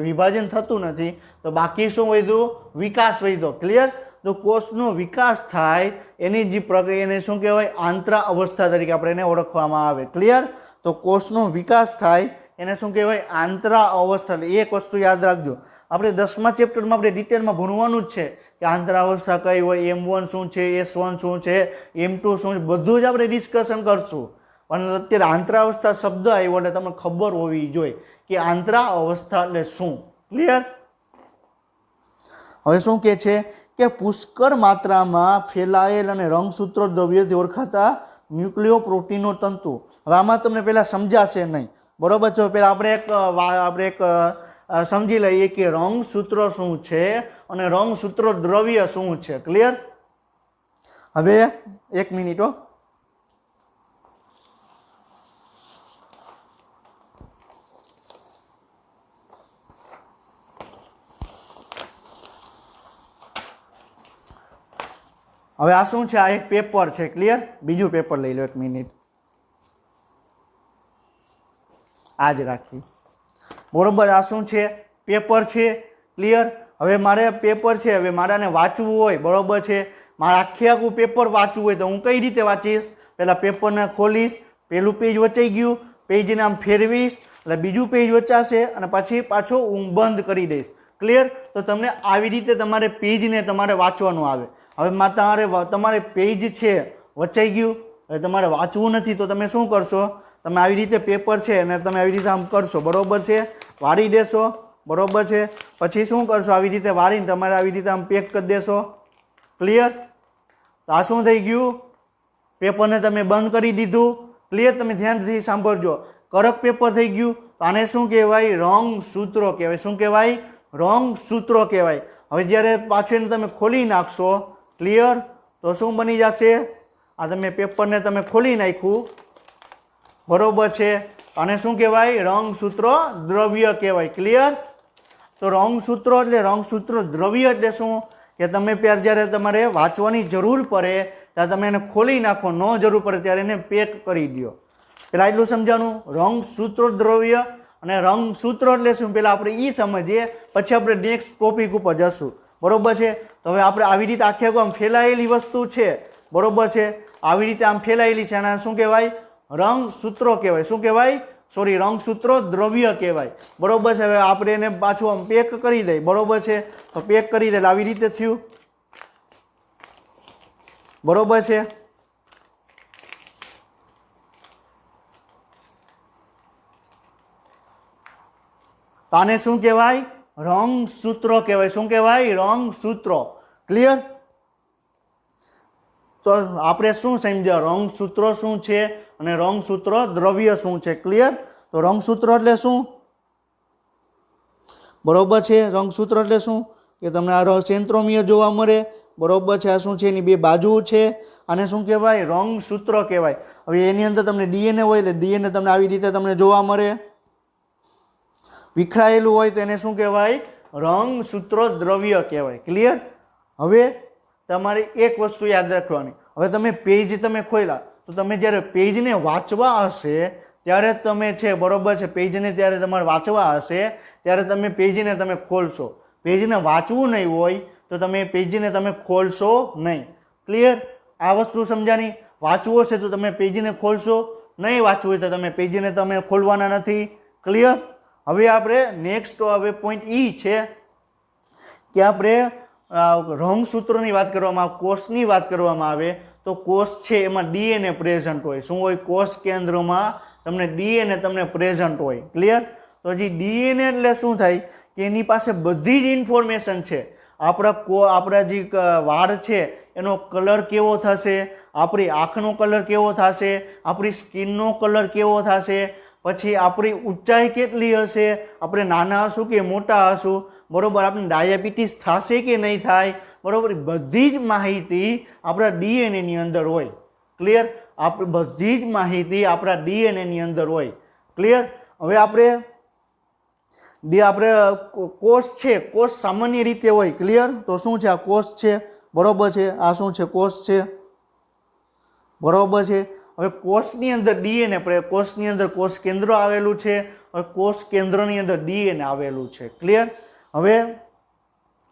વિભાજન થતું નથી તો બાકી શું વધ્યું? વિકાસ વધ્યો. ક્લિયર? તો કોષનો વિકાસ થાય એની જે પ્રક્રિયાને શું કહેવાય? આંતરા અવસ્થા તરીકે આપણે એને ઓળખવામાં આવે. ક્લિયર? તો કોષનો વિકાસ થાય એને શું કહેવાય? આંતરા અવસ્થા. એક વસ્તુ યાદ રાખજો, આપણે 10મા ચેપ્ટરમાં આપણે ડિટેલમાં ભણવાનું જ છે કે આંતરા અવસ્થા કઈ હોય, M1 શું છે, S1 શું છે, M2 શું છે, બધું જ આપણે ડિસ્કશન કરશું. પણ અત્યારે આંતરા અવસ્થા શબ્દ આવ્યો એટલે તમને ખબર હોવી જોઈએ કે આંતરા અવસ્થા એટલે શું. ક્લિયર? હવે શું કહે છે કે પુષ્કળ માત્રામાં ફેલાયેલ અને રંગસૂત્રો દ્રવ્યથી ઓળખાતા ન્યુક્લિયો પ્રોટીનો તંતુ. હવે આમાં તમને પહેલાં સમજાશે નહીં, બરોબર છે? પહેલાં આપણે એક સમજી લઈએ કે રંગસૂત્રો શું છે અને રંગસૂત્રો દ્રવ્ય શું છે. ક્લિયર? હવે 1 મિનિટ હો. હવે આ શું છે? આ એક પેપર છે. ક્લિયર? બીજું પેપર લઈ લો. 1 મિનિટ. આ જ રાખી. બરોબર? આ શું છે? પેપર છે. ક્લિયર? હવે મારે પેપર છે, હવે મારાને વાંચવું હોય, બરોબર છે? મારે આખું પેપર વાંચવું હોય તો હું કઈ રીતે વાંચીશ? પહેલાં પેપરને ખોલીશ, પહેલું પેજ વચાઈ ગયું, પેજને આમ ફેરવીશ એટલે બીજું પેજ વચાશે અને પછી પાછો હું બંધ કરી દઈશ. ક્લિયર? તો તમને આવી રીતે તમારે પેજને તમારે વાંચવાનું આવે. હવે તમારે પેજ છે વચાઈ ગયું, હવે તમારે વાંચવું નથી તો તમે શું કરશો? તમે આવી રીતે પેપર છે અને તમે આવી રીતે આમ કરશો, બરોબર છે? વાળી દેશો, બરોબર છે? પછી શું કરશો? આવી રીતે વાળીને તમારે આવી રીતે આમ પેક કરી દેશો. ક્લિયર? તો આ શું થઈ ગયું? પેપરને તમે બંધ કરી દીધું. ક્લિયર? તમે ધ્યાનથી સાંભળજો. કડક પેપર થઈ ગયું. તો આને શું કહેવાય? રંગસૂત્રો કહેવાય. શું કહેવાય? રંગસૂત્રો કહેવાય. હવે જ્યારે પાછળ તમે ખોલી નાખશો, ક્લિયર, તો શું બની જશે? આ તમે પેપરને તમે ખોલી નાખ્યું, બરોબર છે? આને શું કહેવાય? રંગસૂત્રો દ્રવ્ય કહેવાય. ક્લિયર? તો રંગસૂત્રો એટલે રંગસૂત્રો દ્રવ્ય એટલે શું કે તમે જ્યારે તમારે વાંચવાની જરૂર પડે ત્યારે તમે એને ખોલી નાખો, ન જરૂર પડે ત્યારે એને પેક કરી દો. પહેલાં એટલું સમજાનું. રંગસૂત્રો દ્રવ્ય અને રંગસૂત્રો એટલે શું પહેલાં આપણે એ સમજીએ, પછી આપણે નેક્સ્ટ ટોપિક ઉપર જશું, બરોબર છે? તો હવે આપણે આવી રીતે આખી આમ ફેલાયેલી વસ્તુ છે, બરોબર છે? આવી રીતે આમ ફેલાયેલી છે અને શું કહેવાય? રંગસૂત્રો કહેવાય. શું કહેવાય? સોરી, રંગસૂત્રો દ્રવ્ય કહેવાય. બરોબર છે? હવે આપણે એને પાછું આમ પેક કરી દઈએ, બરોબર છે? તો પેક કરી દે આવી રીતે થયું, બરોબર છે? તો આને શું કહેવાય? રંગસૂત્રો કહેવાય. શું કહેવાય? રંગસૂત્રો. ક્લિયર? તો આપણે શું સમજ્યા? રંગસૂત્રો શું છે અને રંગસૂત્રો દ્રવ્ય શું છે. ક્લિયર? તો રંગસૂત્રો એટલે શું? બરોબર છે? રંગસૂત્રો એટલે શું કે તમને આ સેન્ટ્રોમિયર જોવા મળે, બરોબર છે? આ શું છે? એની 2 બાજુ છે. આને શું કહેવાય? રંગસૂત્રો કહેવાય. હવે એની અંદર તમને DNA હોય એટલે DNA તમને આવી રીતે તમને જોવા મળે. વિખરાયેલું હોય તો એને શું કહેવાય? રંગસૂત્રો દ્રવ્ય કહેવાય. ક્લિયર? હવે તમારે એક વસ્તુ યાદ રાખવાની. હવે તમે પેજ તમે ખોલ્યા તો તમે જ્યારે પેજને વાંચવા હશે ત્યારે તમે છે, બરોબર છે? પેજને ત્યારે તમારે વાંચવા હશે ત્યારે તમે પેજને તમે ખોલશો. પેજને વાંચવું નહીં હોય તો તમે પેજને તમે ખોલશો નહીં. ક્લિયર? આ વસ્તુ સમજાની. વાંચવું હશે તો તમે પેજને ખોલશો, નહીં વાંચવું હોય તો તમે પેજને તમે ખોલવાના નથી. ક્લિયર? હવે આપણે નેક્સ્ટ હવે પોઈન્ટ છે કે આપણે રંગસૂત્રોની વાત કરવામાં આવે, કોષની વાત કરવામાં આવે તો કોષ છે એમાં DNA પ્રેઝન્ટ હોય. શું હોય? કોષ કેન્દ્રમાં તમને DNA તમને પ્રેઝન્ટ હોય. ક્લિયર? તો તો હજી ડીએનએ એટલે શું થાય કે એની પાસે બધી જ ઇન્ફોર્મેશન છે. આપણા જે વાળ છે એનો કલર કેવો થશે, આપણી આંખનો કલર કેવો થશે, આપણી સ્કિનનો કલર કેવો થશે, પછી આપણી ઊંચાઈ કેટલી હશે, આપણે નાના હશું કે મોટા હશું, બરાબર, આપણે ડાયાબિટીસ થશે કે નહીં થાય, બરાબર, બધી જ માહિતી આપણા ડીએનએની અંદર હોય. ક્લિયર? આપણે બધી જ માહિતી આપણા ડીએનએની અંદર હોય. ક્લિયર? હવે આપણે કોષ છે, કોષ સામાન્ય રીતે હોય. ક્લિયર? તો શું છે આ કોષ છે, બરોબર છે, આ શું છે કોષ છે, બરોબર છે. હવે કોષની અંદર ડીએનએ, કોષની અંદર કોષ કેન્દ્ર આવેલું છે. હવે કોષ કેન્દ્રની અંદર ડીએનએ આવેલું છે. ક્લિયર? હવે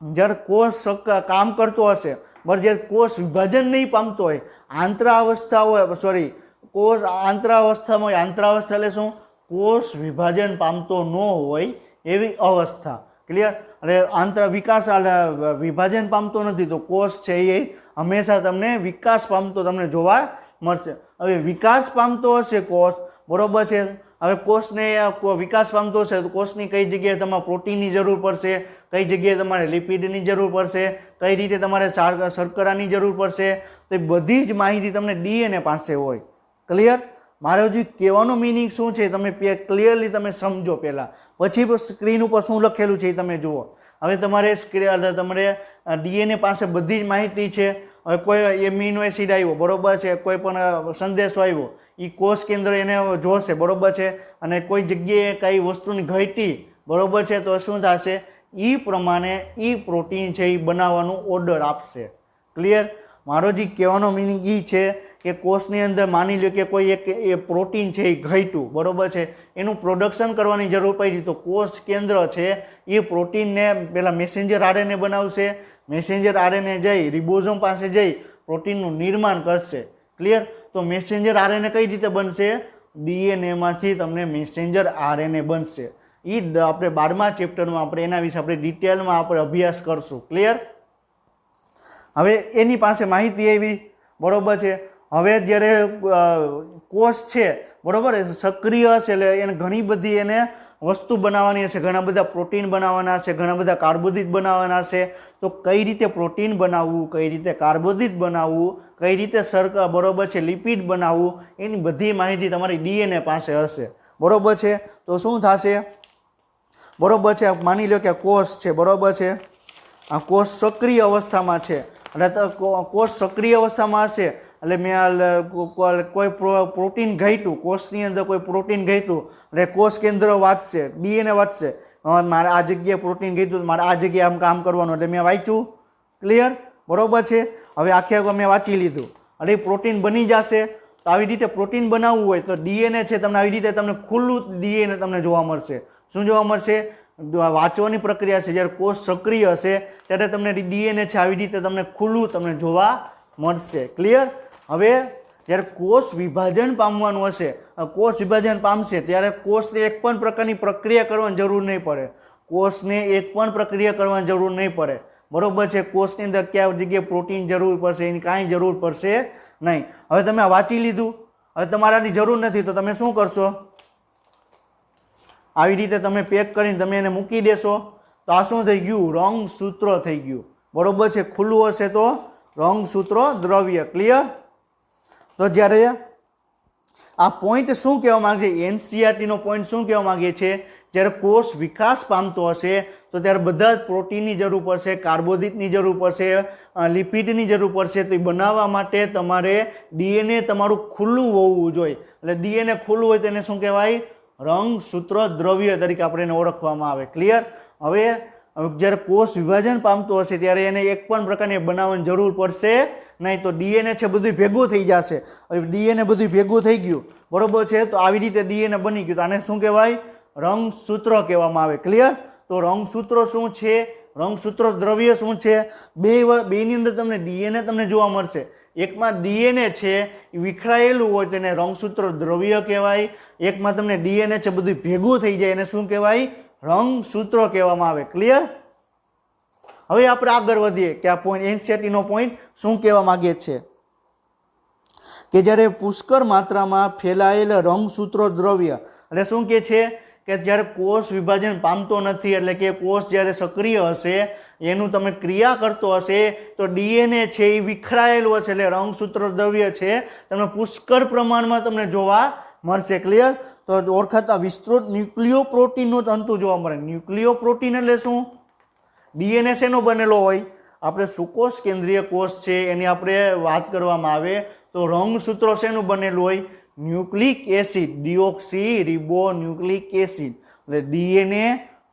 જ્યારે કોષ કામ કરતો હશે, બરાબર, જ્યારે કોષ વિભાજન નહીં પામતો હોય, આંતરાવસ્થા હોય, સોરી, કોષ આંતરાવસ્થામાં હોય. આંતરાવસ્થા એટલે શું? કોષ વિભાજન પામતો ન હોય એવી અવસ્થા. ક્લિયર? અને વિકાસ વિભાજન પામતો નથી, તો કોષ છે એ હંમેશા તમને વિકાસ પામતો તમને જોવા મળશે. હવે વિકાસ પામતો હશે કોષ, બરોબર છે. હવે કોષને વિકાસ પામતો હશે તો કોષની કઈ જગ્યાએ તમારે પ્રોટીનની જરૂર પડશે, કઈ જગ્યાએ તમારે લિપિડની જરૂર પડશે, કઈ રીતે તમારે શર્કરાની જરૂર પડશે, તો એ બધી જ માહિતી તમને ડીએનએ પાસે હોય. ક્લિયર? મારો જે કહેવાનો મિનિંગ શું છે તમે ક્લિયરલી તમે સમજો પહેલાં, પછી સ્ક્રીન ઉપર શું લખેલું છે એ તમે જુઓ. હવે તમારે ડીએનએ પાસે બધી જ માહિતી છે. હવે કોઈ એમિનો એસિડ આવ્યો, બરોબર છે, કોઈ પણ સંદેશો આવ્યો, એ કોષ કેન્દ્ર એને જોશે, બરોબર છે, અને કોઈ જગ્યાએ કઈ વસ્તુની ઘટી, બરોબર છે, તો શું થશે? એ પ્રમાણે એ પ્રોટીન છે એ બનાવવાનું ઓર્ડર આપશે. ક્લિયર? મારો જે કહેવાનો મિનિંગ એ છે કે કોષની અંદર માની લો કે કોઈ એક પ્રોટીન છે એ ઘટ્યું, બરોબર છે, એનું પ્રોડક્શન કરવાની જરૂર પડી, તો કોષ કેન્દ્ર છે એ પ્રોટીનને પહેલાં મેસેન્જર આરએનએ બનાવશે. મેસેન્જર આરએનએ જઈ રિબોઝોમ પાસે જઈ પ્રોટીનનું નિર્માણ કરશે. ક્લિયર? તો મેસેન્જર આરએનએ કઈ રીતે બનશે? ડીએનએમાંથી તમને મેસેન્જર આરએનએ બનશે. એ આપણે 12મા ચેપ્ટરમાં આપણે એના વિશે આપણે ડિટેલમાં આપણે અભ્યાસ કરશું. ક્લિયર? હવે એની પાસે માહિતી આવી, બરોબર છે. હવે જ્યારે કોષ છે, બરોબર, સક્રિય હશે એટલે એને ઘણી બધી એને વસ્તુ બનાવવાની હશે, ઘણા બધા પ્રોટીન બનાવવાના હશે, ઘણા બધા કાર્બોદિત બનાવવાના હશે. તો કઈ રીતે પ્રોટીન બનાવવું, કઈ રીતે કાર્બોદિત બનાવવું, કઈ રીતે બરોબર છે, લિપિડ બનાવવું, એની બધી માહિતી તમારી ડીએનએ પાસે હશે. બરોબર છે. તો શું થશે? બરોબર છે, માની લો કે કોષ છે, બરોબર છે, આ કોષ સક્રિય અવસ્થામાં છે. એટલે કોષ સક્રિય અવસ્થામાં હશે એટલે કોઈ પ્રોટીન ઘટ્યું, કોષની અંદર કોઈ પ્રોટીન ઘટ્યું એટલે કોષ કેન્દ્ર વાંચશે, ડીએનએ વાંચશે, મારે આ જગ્યાએ પ્રોટીન ઘટ્યું, મારે આ જગ્યાએ આમ કામ કરવાનું, એટલે મેં વાંચ્યું. ક્લિયર? બરોબર છે. હવે આખે મેં વાંચી લીધું એટલે પ્રોટીન બની જશે. તો આવી રીતે પ્રોટીન બનાવવું હોય તો ડીએનએ છે તમને આવી રીતે તમને ખુલ્લું ડીએનએ તમને જોવા મળશે. શું જોવા મળશે? વાંચવાની પ્રક્રિયા છે. જ્યારે કોષ સક્રિય હશે ત્યારે તમને ડીએનએ છે આવી રીતે તમને ખુલ્લું તમને જોવા મળશે. ક્લિયર? હવે જ્યારે કોષ વિભાજન પામવાનું હશે, કોષ વિભાજન પામશે ત્યારે કોષને એક પણ પ્રકારની પ્રક્રિયા કરવાની જરૂર નહીં પડે. કોષને એક પણ પ્રક્રિયા કરવાની જરૂર નહીં પડે. બરોબર છે. કોષની અંદર કયા જગ્યાએ પ્રોટીન જરૂર પડશે એની કાંઈ જરૂર પડશે નહીં. હવે તમે વાંચી લીધું, હવે તમારાની જરૂર નથી તો તમે શું કરશો? આવી રીતે તમે પેક કરીને તમે એને મૂકી દેશો તો આ શું થઈ ગયું? રંગસૂત્ર થઈ ગયું. બરોબર છે. ખુલ્લું હશે તો રંગસૂત્ર દ્રવ્ય. ક્લિયર? તો જ્યારે આ પોઈન્ટ શું કહેવા માંગે છે? એનસીઈઆરટીનો પોઈન્ટ શું કહેવા માંગે છે? જ્યારે કોષ વિકાસ પામતો હશે તો ત્યારે બધા જ પ્રોટીનની જરૂર પડશે, કાર્બોદિતની જરૂર પડશે, લિપિડની જરૂર પડશે. તો એ બનાવવા માટે તમારે ડીએનએ તમારું ખુલ્લું હોવું જોઈએ. એટલે ડીએનએ ખુલ્લું હોય તો એને શું કહેવાય? રંગસૂત્ર દ્રવ્ય તરીકે આપણે એને ઓળખવામાં આવે. ક્લિયર? હવે જ્યારે કોષ વિભાજન પામતો હશે ત્યારે એને એક પણ પ્રકારની બનાવવાની જરૂર પડશે નહીં. તો ડીએનએ છે બધું ભેગું થઈ જશે. હવે ડીએનએ બધું ભેગું થઈ ગયું, બરોબર છે, તો આવી રીતે ડીએનએ બની ગયું. તો આને શું કહેવાય? રંગસૂત્ર કહેવામાં આવે. ક્લિયર? તો રંગસૂત્ર શું છે? રંગસૂત્ર દ્રવ્ય શું છે? બેની અંદર તમને ડીએનએ તમને જોવા મળશે. એકમાં ડીએનએ છે એ વિખરાયેલું હોય તેને રંગસૂત્ર દ્રવ્ય કહેવાય. એકમાં તમને ડીએનએ છે બધું ભેગું થઈ જાય એને શું કહેવાય? રંગસૂત્ર કહેવામાં આવે. ક્લિયર? હવે આપણે આગળ વધીએ કે આ પોઈન્ટ એનસીઈઆરટીનો પોઈન્ટ શું કહેવા માંગે છે કે જ્યારે પુષ્કળ માત્રામાં ફેલાયેલ રંગસૂત્ર દ્રવ્ય એટલે શું કહે છે કે જ્યારે કોષ વિભાજન પામતો નથી એટલે કે કોષ જ્યારે સક્રિય હશે એનું તમે ક્રિયા કરતો હશે તો ડીએનએ છે એ વિખરાયેલું હશે એટલે રંગસૂત્ર દ્રવ્ય છે તમને પુષ્કળ પ્રમાણમાં તમને જોવા મળશે. ક્લિયર? તો ઓળખાતા વિસ્તૃત ન્યુક્લિયો પ્રોટીનનું તંતુ જોવા મળે. ન્યુક્લિયો પ્રોટીન એટલે શું? ડીએનએ શેનો બનેલો હોય? આપણે સુકોષ કેન્દ્રીય કોષ છે એની આપણે વાત કરવામાં આવે તો રંગસૂત્રો શેનું બનેલું હોય? Nucleic acid, deoxyribonucleic acid એટલે ડીએનએ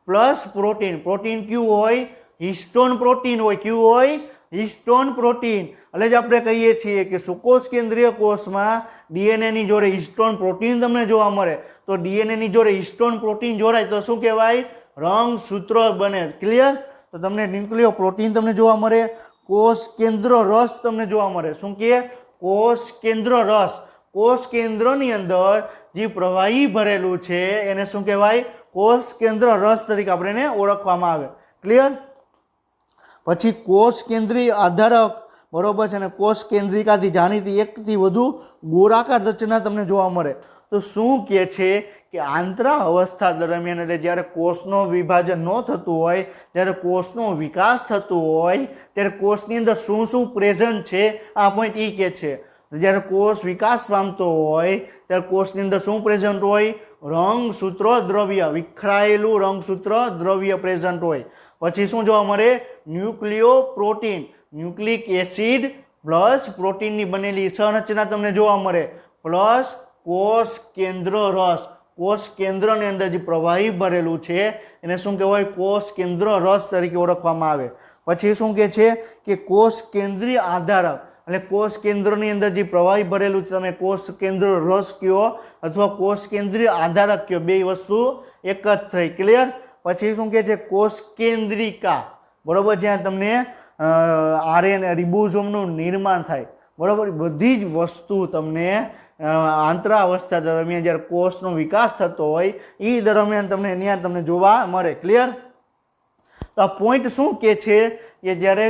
પ્લસ પ્રોટીન. પ્રોટીન કયું હોય? હિસ્ટોન પ્રોટીન હોય. કયું હોય? Histone protein. એટલે જ આપણે કહીએ છીએ કે સુકોષ કેન્દ્રીય કોષમાં ડીએનએની જોડે હિસ્ટોન પ્રોટીન તમને જોવા મળે તો ડીએનએની જોડે હિસ્ટોન પ્રોટીન જોડાય તો શું કહેવાય? રંગસૂત્ર બને. ક્લિયર? તો તમને ન્યુક્લિયો પ્રોટીન તમને જોવા મળે. કોષ કેન્દ્ર રસ તમને જોવા મળે. શું કહે? કોષ કેન્દ્ર રસ. કોષ કેન્દ્રની અંદર જે પ્રવાહી ભરેલું છે એને શું કહેવાય? કોષ કેન્દ્ર રસ તરીકે આપણે એને ઓળખવામાં આવે. ક્લિયર? પછી કોષ કેન્દ્રીય આધારક, બરોબર છે, અને કોષ કેન્દ્રિકાથી જાણીતી એકથી વધુ ગોળાકાર રચના તમને જોવા મળે. તો શું કહે છે કે આંતરા અવસ્થા દરમિયાન એટલે જ્યારે કોષનો વિભાજન ન થતું હોય, જ્યારે કોષનો વિકાસ થતો હોય ત્યારે કોષની અંદર શું શું પ્રેઝન્ટ છે આ પોઈન્ટ એ કહે છે. જ્યારે કોષ વિકાસ પામતો હોય ત્યારે કોષની અંદર શું પ્રેઝન્ટ હોય? રંગસૂત્ર દ્રવ્ય, વિખરાયેલું રંગસૂત્ર દ્રવ્ય પ્રેઝન્ટ હોય. પછી શું જોવા મળે? Nucleo protein, nucleic acid plus પ્રોટીનની બનેલી સંરચના તમને જોવા મળે. પ્લસ કોષ કેન્દ્ર રસ. કોષ કેન્દ્રની અંદર જે પ્રવાહી ભરેલું છે એને શું કહેવાય? કોષ કેન્દ્ર રસ તરીકે ઓળખવામાં આવે. પછી શું કહે છે કે કોષ કેન્દ્રીય આધારક એટલે કોષ કેન્દ્રની અંદર જે પ્રવાહી ભરેલું છે તમે કોષ કેન્દ્ર રસ કયો અથવા કોષ કેન્દ્રીય આધારક કયો, બે વસ્તુ એક જ થઈ. ક્લિયર? પછી શું કહે છે? કોષ કેન્દ્રિકા, બરોબર, જ્યાં તમને આરએનએ રિબોઝોમનું નિર્માણ થાય. બરોબર, બધી જ વસ્તુ તમને આંતરાવસ્થા દરમિયાન જ્યારે કોષનો વિકાસ થતો હોય એ દરમિયાન તમને ત્યાં તમને જોવા મળે. ક્લિયર? તો આ પોઈન્ટ શું કહે છે કે જ્યારે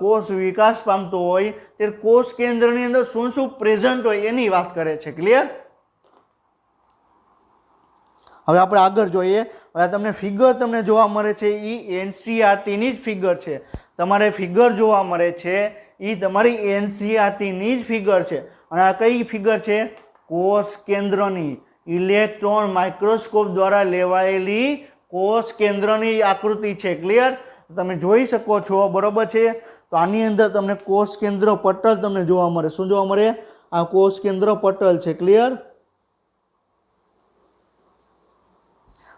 કોષ વિકાસ પામતો હોય ત્યારે કોષ કેન્દ્રની અંદર શું શું પ્રેઝન્ટ હોય એની વાત કરે છે. ક્લિયર? હવે આપણે આગળ જોઈએ. હવે તમને ફિગર તમને જોવા મળે છે એ એનસીઈઆરટીની જ ફિગર છે. તમારે ફિગર જોવા મળે છે એ તમારી એનસીઈઆરટીની જ ફિગર છે. અને આ કઈ ફિગર છે? કોષ કેન્દ્રની ઇલેક્ટ્રોન માઇક્રોસ્કોપ દ્વારા લેવાયેલી કોષ કેન્દ્રની આકૃતિ છે. ક્લિયર? તમે જોઈ શકો છો. બરોબર છે. તો આની અંદર તમને કોષ કેન્દ્ર પટલ તમને જોવા મળે. શું જોવા મળે? આ કોષ કેન્દ્ર પટલ છે. ક્લિયર?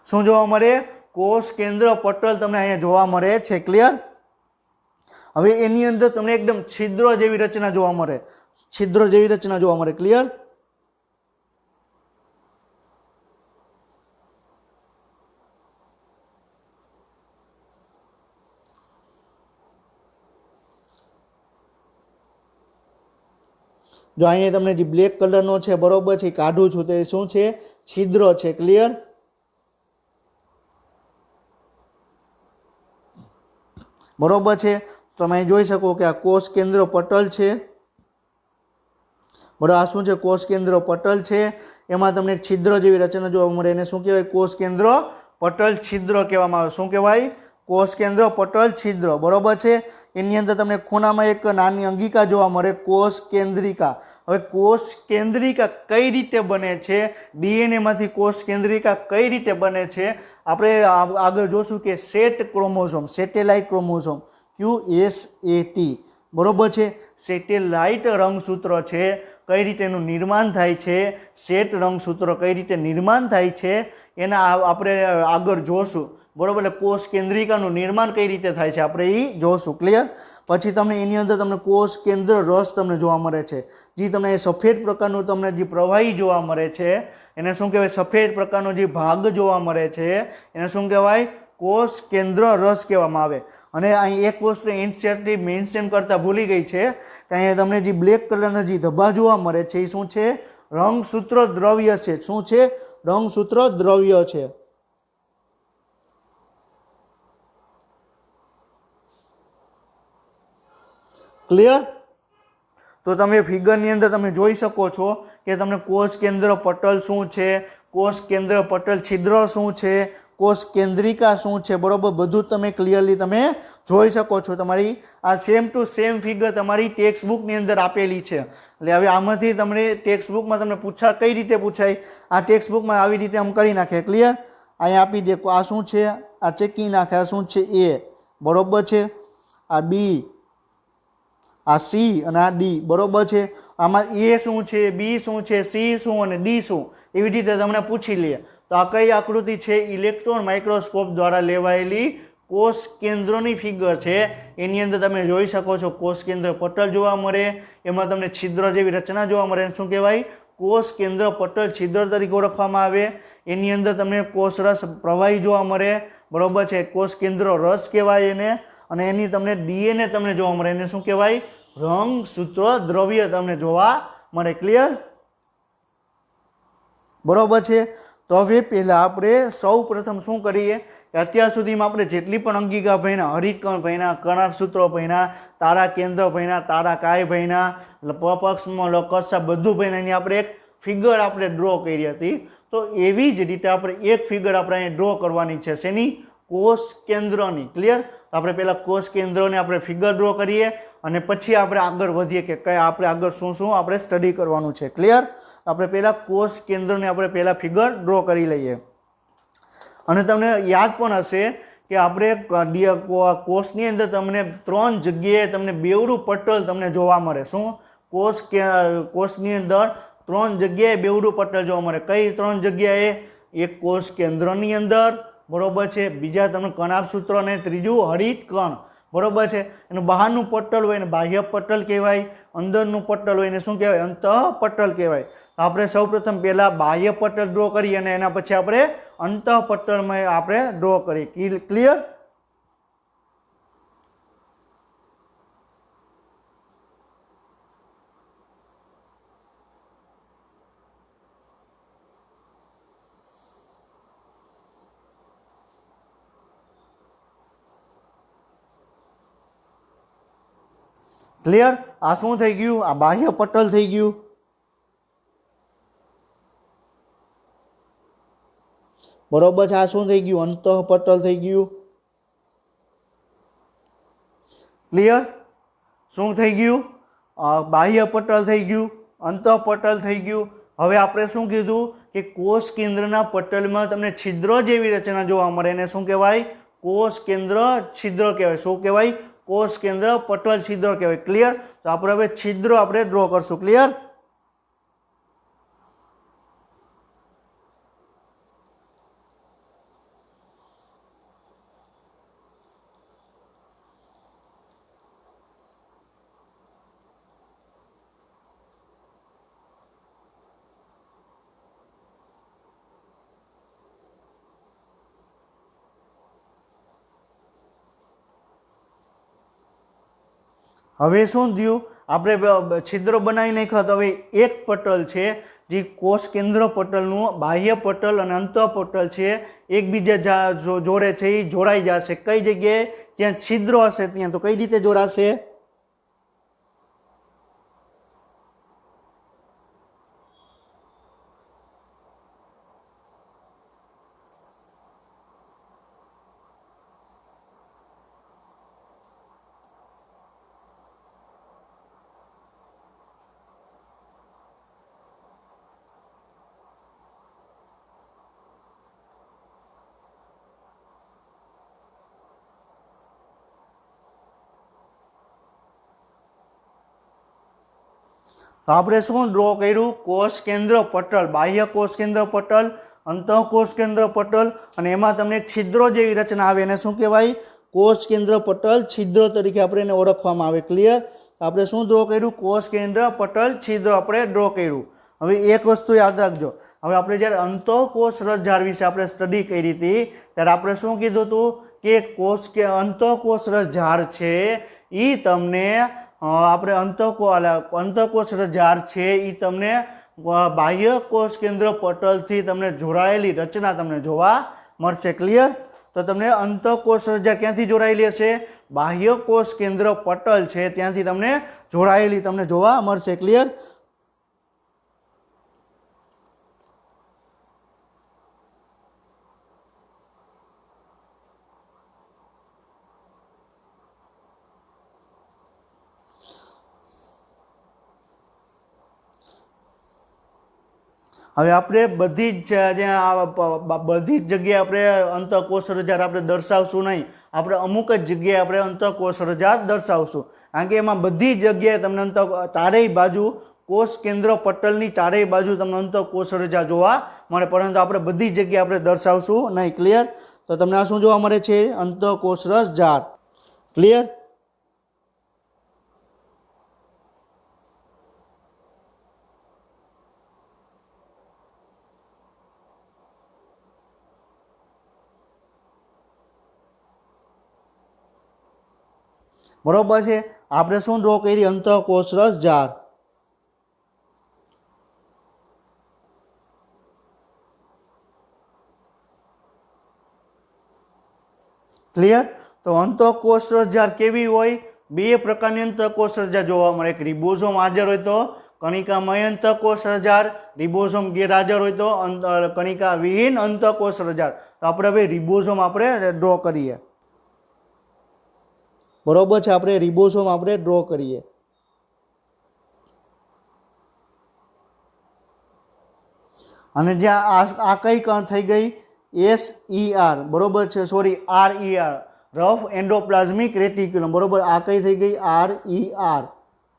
શું જોવા મળે? કોષ કેન્દ્ર પટલ તમને અહીંયા જોવા મળે છે. ક્લિયર? હવે એની અંદર તમને એકદમ છિદ્ર જેવી રચના જોવા મળે. છિદ્ર જેવી રચના જોવા મળે. ક્લિયર? જો અહીંયા તમને જે બ્લેક કલરનો છે, બરોબર છે, કાઢું છું તે શું છે? છિદ્ર છે. ક્લિયર? બરોબર છે. તમે અહીં જોઈ શકો કે આ કોષ કેન્દ્ર પટલ છે. બરાબર, આ શું છે? કોષ કેન્દ્ર પટલ છે. એમાં તમને એક છિદ્ર જેવી રચના જોવા મળે. એને શું કહેવાય? કોષ કેન્દ્ર પટલ છિદ્ર કહેવામાં આવે. શું કહેવાય? કોષ કેન્દ્ર પટલ છિદ્ર. બરોબર છે. એની અંદર તમને ખૂણામાં એક નાની અંગિકા જોવા મળે, કોષ કેન્દ્રિકા. હવે કોષ કેન્દ્રિકા કઈ રીતે બને છે? ડીએનએમાંથી કોષ કેન્દ્રિકા કઈ રીતે બને છે આપણે આગળ જોશું કે set chromosome, satellite chromosome, QSAT. બરોબર છે. સેટેલાઇટ રંગસૂત્ર છે, કઈ રીતે એનું નિર્માણ થાય છે, સેટ રંગસૂત્ર કઈ રીતે નિર્માણ થાય છે એના આપણે આગળ જોશું. બરોબર, એટલે કોષ કેન્દ્રિકાનું નિર્માણ કઈ રીતે થાય છે આપણે એ જોશું. ક્લિયર? પછી તમને એની અંદર તમને કોષ કેન્દ્ર રસ તમને જોવા મળે છે. જે તમને સફેદ પ્રકારનું તમને જે પ્રવાહી જોવા મળે છે એને શું કહેવાય? સફેદ પ્રકારનો જે ભાગ જોવા મળે છે એને શું કહેવાય? કોષ કેન્દ્ર રસ કહેવામાં આવે. અને અહીં એક વસ્તુ એનસીઈઆરટી મેન્શન કરતા ભૂલી ગઈ છે કે અહીંયા તમને જે બ્લેક કલરના જે ધબ્બા જોવા મળે છે એ શું છે? રંગસૂત્ર દ્રવ્ય છે. શું છે? રંગસૂત્ર દ્રવ્ય છે. ક્લિયર? તો તમે ફિગરની અંદર તમે જોઈ શકો છો કે તમને કોષ કેન્દ્ર પટલ શું છે, કોષ કેન્દ્ર પટલ છિદ્ર શું છે, કોષ કેન્દ્રિકા શું છે, બરોબર, બધું તમે ક્લિયરલી તમે જોઈ શકો છો. તમારી આ સેમ ટુ સેમ ફિગર તમારી ટેક્સ્ટ બુકની અંદર આપેલી છે. એટલે હવે આમાંથી તમને ટેક્સ્ટ બુકમાં તમને કઈ રીતે પૂછાય, આ ટેક્સ્ટ બુકમાં આવી રીતે આમ કરી નાખે, ક્લિયર. અહીંયા આપી દે, આ શું છે, આ ચેકી નાખે, આ શું છે, એ, બરોબર છે, આ બી, આ સી અને આ ડી, બરોબર છે. આમાં એ શું છે, બી શું છે, સી શું અને ડી શું, એવી રીતે તમને પૂછી લે. તો આ કઈ આકૃતિ છે, ઇલેક્ટ્રોન માઇક્રોસ્કોપ દ્વારા લેવાયેલી કોષ કેન્દ્રોની ફિગર છે. એની અંદર તમે જોઈ શકો છો કોષ કેન્દ્ર પટલ જોવા મળે, એમાં તમને છિદ્ર જેવી રચના જોવા મળે, શું કહેવાય, કોષ કેન્દ્ર પટલ છિદ્ર તરીકે ઓળખવામાં આવે. એની અંદર તમને કોષ રસ પ્રવાહી જોવા મળે, બરોબર છે, કોષ કેન્દ્ર રસ કહેવાય એને. અને એની તમને ડીએનએ તમને જોવા મળે, એને શું કહેવાય, રંગ સૂત્ર દ્રવ્ય તમને જોવા મળે, ક્લિયર, બરોબર છે. તો હવે પહેલાં આપણે સૌ પ્રથમ શું કરીએ કે અત્યાર સુધીમાં આપણે જેટલી પણ અંગિકા ભણ્યા, હરિતકણ ભણ્યા, કણાભસૂત્રો ભણ્યા, તારા કેન્દ્ર ભણ્યા, તારા કાય ભણ્યા, પક્ષમાં કસા બધું ભણ્યા, એની આપણે એક ફિગર આપણે ડ્રો કરી હતી. તો એવી જ રીતે આપણે એક ફિગર આપણે અહીં ડ્રો કરવાની છે, શેની, કોષ કેન્દ્રની, ક્લિયર. તો આપણે પહેલાં કોષ કેન્દ્રને આપણે ફિગર ડ્રો કરીએ અને પછી આપણે આગળ વધીએ કે કયા આપણે આગળ શું શું આપણે સ્ટડી કરવાનું છે, ક્લિયર. આપણે પહેલાં કોષ કેન્દ્રને આપણે પહેલાં ફિગર ડ્રો કરી લઈએ. અને તમને યાદ પણ હશે કે આપણે કોષની અંદર તમને 3 જગ્યાએ તમને બેવડું પટલ તમને જોવા મળે. શું, કોષની અંદર 3 જગ્યાએ બેવડું પટલ જોવા મળે. કઈ 3 જગ્યાએ? એક કોષ કેન્દ્રની અંદર, બરોબર છે, બીજા તમને કણાભસૂત્ર અને ત્રીજું હરિતકણ, બરોબર છે. એનું બહારનું પટલ હોય એને બાહ્ય પટલ કહેવાય, અંદરનું પટલ હોય એને શું કહેવાય, અંતઃ પટલ કહેવાય. આપણે સૌપ્રથમ પહેલાં બાહ્ય પટલ ડ્રો કરીએ અને એના પછી આપણે અંતઃ પટલમાં આપણે ડ્રો કરીએ, ક્લિયર. ક્લિયર. આ શું થઈ ગયું, આ બાહ્ય પટલ થઈ ગયું, બરોબર છે. આ શું થઈ ગયું, અંતઃ પટલ થઈ ગયું, ક્લિયર. શું થઈ ગયું, બાહ્ય પટલ થઈ ગયું, અંતઃ પટલ થઈ ગયું. હવે આપણે શું કીધું કે કોષ કેન્દ્રના પટલમાં તમને છિદ્ર જેવી રચના જોવા મળે, એને શું કહેવાય, કોષ કેન્દ્ર છિદ્ર કહેવાય. શું કહેવાય, કોષ કેન્દ્ર પટલ છિદ્ર કહેવાય, ક્લિયર. તો આપણે હવે છિદ્ર આપણે ડ્રો કરશું, ક્લિયર. હવે શું થયું, આપણે છિદ્ર બનાવી નાખ્યા. તો હવે એક પટલ છે જે કોષ કેન્દ્ર પટલનું બાહ્ય પટલ અને અંતઃ પટલ છે એકબીજા જોડે છે, એ જોડાઈ જશે. કઈ જગ્યાએ, ત્યાં છિદ્ર હશે ત્યાં. તો કઈ રીતે જોડાશે, તો આપણે શું ડ્રો કર્યું, કોષ કેન્દ્ર પટલ, બાહ્ય કોષ કેન્દ્ર પટલ, અંતઃ કોષ કેન્દ્ર પટલ, અને એમાં તમને છિદ્રો જેવી રચના આવે, એને શું કહેવાય, કોષ કેન્દ્ર પટલ છિદ્ર તરીકે આપણે એને ઓળખવામાં આવે, ક્લિયર. આપણે શું ડ્રો કર્યું, કોષ કેન્દ્ર પટલ છિદ્ર આપણે ડ્રો કર્યું. હવે એક વસ્તુ યાદ રાખજો, હવે આપણે જ્યારે અંતઃકોષ રસઝાડ વિશે આપણે સ્ટડી કરી હતી ત્યારે આપણે શું કીધું હતું કે અંતઃકોષ રસઝાડ છે એ તમને આપણે અંતઃકોષ રસઝાડ છે એ તમને બાહ્ય કોષ કેન્દ્ર પટલથી તમને જોડાયેલી રચના તમને જોવા મળશે, ક્લિયર. તો તમને અંતઃકોષ રજા ક્યાંથી જોડાયેલી હશે? બાહ્ય કોષ કેન્દ્ર પટલ છે ત્યાંથી તમને જોડાયેલી તમને જોવા મળશે. ક્લિયર? હવે આપણે બધી જ બધી જ જગ્યાએ આપણે અંતઃકોષ રજા આપણે દર્શાવશું નહીં. આપણે અમુક જ જગ્યાએ આપણે અંતઃકોષ રજા દર્શાવશું, કારણ કે એમાં બધી જગ્યાએ તમને ચારેય બાજુ કોષ કેન્દ્ર પટલની ચારેય બાજુ તમને અંતઃકોષ રજા જોવા મળે, પરંતુ આપણે બધી જગ્યાએ આપણે દર્શાવશું નહીં. ક્લિયર? તો તમને આ શું જોવા મળે છે? અંતઃકોષ રસ. ક્લિયર? બરોબર છે. આપણે શું ડ્રો કરી? અંતઃકોષ રસ જાર. ક્લિયર? તો અંતઃકોષ રસ જાર કેવી હોય? બે પ્રકારની અંતઃકોષ રજા જોવા મળે. એક રિબોઝોમ હાજર હોય તો કણિકામય અંતઃકોષ રજાર, રિબોઝોમ ગેરહાજર હોય તો કણિકા વિહીન અંતઃકોષ રજાર. તો આપણે હવે રિબોઝોમ આપણે ડ્રો કરીએ. બરોબર છે. આપણે રિબોઝોમ આપણે ડ્રો કરીએ. અને જ્યાં આ કઈ કણ થઈ ગઈ? SER. બરોબર છે. Sorry, RER, rough endoplasmic reticulum. બરોબર, આ કઈ થઈ ગઈ? RER.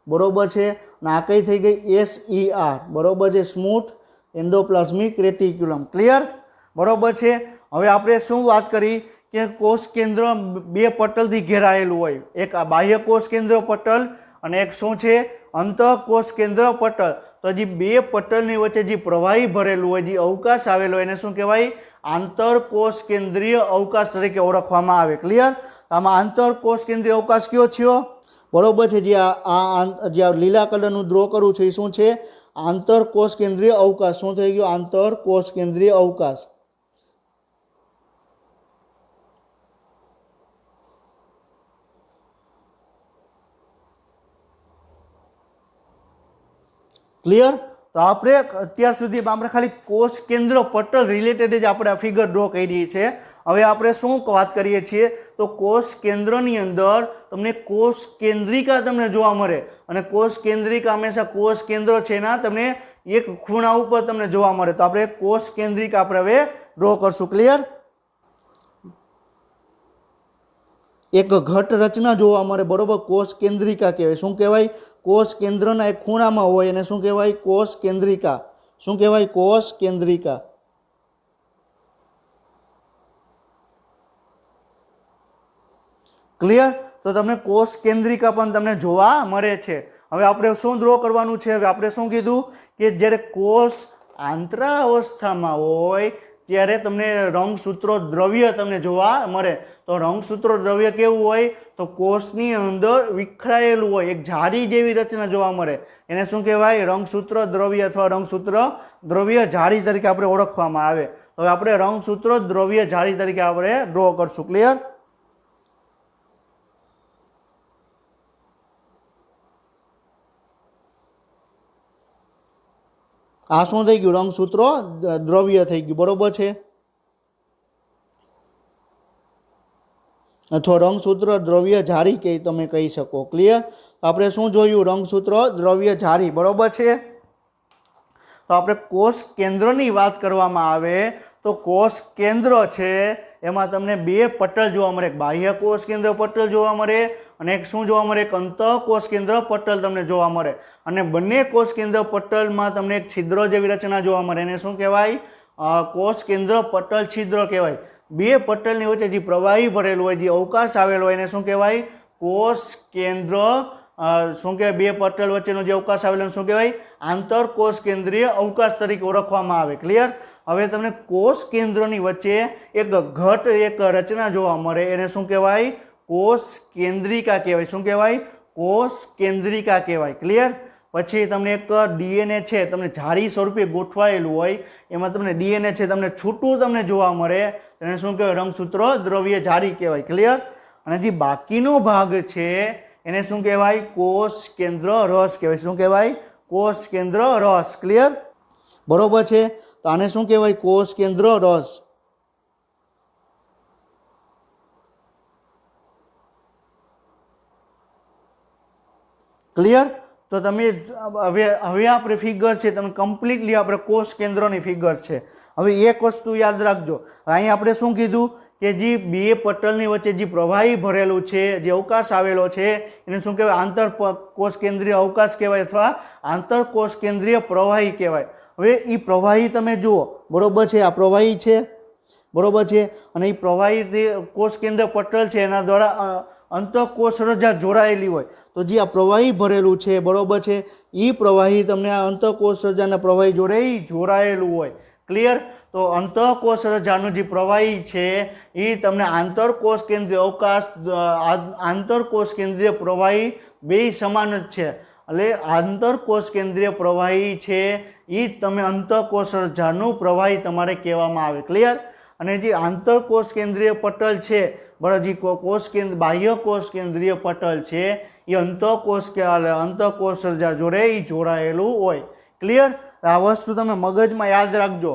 બરોબર છે. અને આ કઈ થઈ ગઈ? SER. બરોબર છે, સ્મૂથ એન્ડોપ્લાઝમિક રેટિક્યુલમ. ક્લિયર? બરોબર છે. હવે આપણે શું વાત કરી કે કોષ કેન્દ્ર બે પટલથી ઘેરાયેલું હોય. એક આ બાહ્ય કોષ કેન્દ્ર પટલ અને એક શું છે? અંતઃકોષ કેન્દ્ર પટલ. તો જે બે પટલની વચ્ચે જે પ્રવાહી ભરેલું હોય, જે અવકાશ આવેલો હોય એને શું કહેવાય? આંતરકોષ કેન્દ્રીય અવકાશ તરીકે ઓળખવામાં આવે. ક્લિયર? આમાં આંતરકોષ કેન્દ્રીય અવકાશ કયો થયો? બરોબર છે. જે લીલા કલરનું ડ્રો કરું છું એ શું છે? આંતરકોષ કેન્દ્રીય અવકાશ. શું થઈ ગયું? આંતરકોષ કેન્દ્રીય અવકાશ. ક્લિયર? તો આપણે અત્યાર સુધી આપણે ખાલી કોષ કેન્દ્ર પટલ રિલેટેડ જ આપણે આ ફિગર ડ્રો કરી છે. હવે આપણે શું વાત કરીએ છીએ? તો કોષ કેન્દ્રની અંદર તમને કોષ કેન્દ્રિકા તમને જોવા મળે, અને કોષ કેન્દ્રિકા હંમેશા કોષ કેન્દ્ર છે એના તમને એક ખૂણા ઉપર તમને જોવા મળે. તો આપણે કોષ કેન્દ્રિકા આપણે હવે ડ્રો કરશું. ક્લિયર? એક ઘટ રચના જોવા મળે. બરોબર, કોષ કેન્દ્રિકા કહેવાય. શું કહેવાય? કોષ કેન્દ્રના એક ખૂણામાં હોય એને શું કહેવાય? કોષ કેન્દ્રિકા. શું કહેવાય? કોષ કેન્દ્રિકા. ક્લિયર? તો તમને કોષ કેન્દ્રિકા પણ તમને જોવા મળે છે. હવે આપણે શું ડ્રો કરવાનું છે? હવે આપણે શું કીધું કે જ્યારે કોષ આંતરાવસ્થામાં હોય ત્યારે તમને રંગસૂત્રો દ્રવ્ય તમને જોવા મળે. તો રંગસૂત્રો દ્રવ્ય કેવું હોય? તો કોષની અંદર વિખરાયેલું હોય, એક જાળી જેવી રચના જોવા મળે. એને શું કહેવાય? રંગસૂત્ર દ્રવ્ય અથવા રંગસૂત્ર દ્રવ્ય જાળી તરીકે આપણે ઓળખવામાં આવે. હવે આપણે રંગસૂત્ર દ્રવ્ય જાળી તરીકે આપણે ડ્રો કરશું. ક્લિયર? આ શું થઈ ગયું? રંગસૂત્રો દ્રવ્ય થઈ ગયું. બરોબર છે. અથવા રંગસૂત્ર દ્રવ્ય જાળી કે તમે કહી શકો. ક્લિયર? આપણે શું જોયું? રંગસૂત્ર દ્રવ્ય જાળી. બરોબર છે. તો આપણે કોષ કેન્દ્રની વાત કરવામાં આવે તો કોષ કેન્દ્ર છે એમાં તમને બે પટલ જોવા મળે. એક બાહ્ય કોષ કેન્દ્ર પટલ જોવા મળે અને એક શું જોવા મળે? એક અંતઃકોષ કેન્દ્ર પટલ તમને જોવા મળે. અને બંને કોષ કેન્દ્ર પટલમાં તમને એક છિદ્ર જેવી રચના જોવા મળે. એને શું કહેવાય? કોષ કેન્દ્ર પટલ છિદ્ર કહેવાય. બે પટલની વચ્ચે જે પ્રવાહી ભરેલું હોય, જે અવકાશ આવેલો હોય એને શું કહેવાય? કોષ કેન્દ્ર. શું કહેવાય? બે પટલ વચ્ચેનો જે અવકાશ આવેલો શું કહેવાય? આંતરકોષ કેન્દ્રીય અવકાશ તરીકે ઓળખવામાં આવે. ક્લિયર? હવે તમને કોષ કેન્દ્રની વચ્ચે એક ઘટ એક રચના જોવા મળે. એને શું કહેવાય? કોષ કેન્દ્રિકા કહેવાય. શું કહેવાય? કોષ કેન્દ્રિકા કહેવાય. ક્લિયર? પછી તમને એક ડીએનએ છે તમને જાળી સ્વરૂપે ગોઠવાયેલું હોય, એમાં તમને ડીએનએ છે તમને છૂટું તમને જોવા મળે એને શું કહેવાય? રંગસૂત્ર દ્રવ્ય જાળી કહેવાય. ક્લિયર? અને જે બાકીનો ભાગ છે એને શું કહેવાય? કોષ કેન્દ્ર રસ કહેવાય. શું કહેવાય? કોષ કેન્દ્ર રસ. ક્લિયર? બરોબર છે. તો આને શું કહેવાય? કોષ કેન્દ્ર રસ. ક્લિયર? તો તમે હવે આપણે ફિગર છે તમે કમ્પ્લીટલી આપણે કોષ કેન્દ્રની ફિગર છે. હવે એક વસ્તુ યાદ રાખજો, અહીં આપણે શું કીધું કે જે બે પટલની વચ્ચે જે પ્રવાહી ભરેલું છે, જે અવકાશ આવેલો છે એને શું કહેવાય? આંતર કોષ કેન્દ્રીય અવકાશ કહેવાય અથવા આંતર કોષ કેન્દ્રીય પ્રવાહી કહેવાય. હવે એ પ્રવાહી તમે જુઓ, બરોબર છે, આ પ્રવાહી છે, બરોબર છે, અને એ પ્રવાહી કોષ કેન્દ્ર પટલ છે એના દ્વારા અંતઃકોષ રજા જોડાયેલી હોય. તો જે આ પ્રવાહી ભરેલું છે, બરોબર છે, એ પ્રવાહી તમને આ અંતઃકોષ રજાના પ્રવાહી જોડે જોડાયેલું હોય. ક્લિયર? તો અંતઃકોષ રજાનું જે પ્રવાહી છે એ તમને આંતરકોષ કેન્દ્રીય અવકાશ, આંતરકોષ કેન્દ્રીય પ્રવાહી બે સમાન જ છે. એટલે આંતરકોષ કેન્દ્રીય પ્રવાહી છે એ તમે અંતઃકોષ રજાનું પ્રવાહી તમારે કહેવામાં આવે. ક્લિયર? અને જે આંતરકોષ કેન્દ્રીય પટલ છે, બરાબર, જે કોષ કેન્દ્ર બાહ્ય કોષ કેન્દ્રીય પટલ છે એ અંતઃકોષ રજા જોડે એ જોડાયેલું હોય. ક્લિયર? આ વસ્તુ તમે મગજમાં યાદ રાખજો.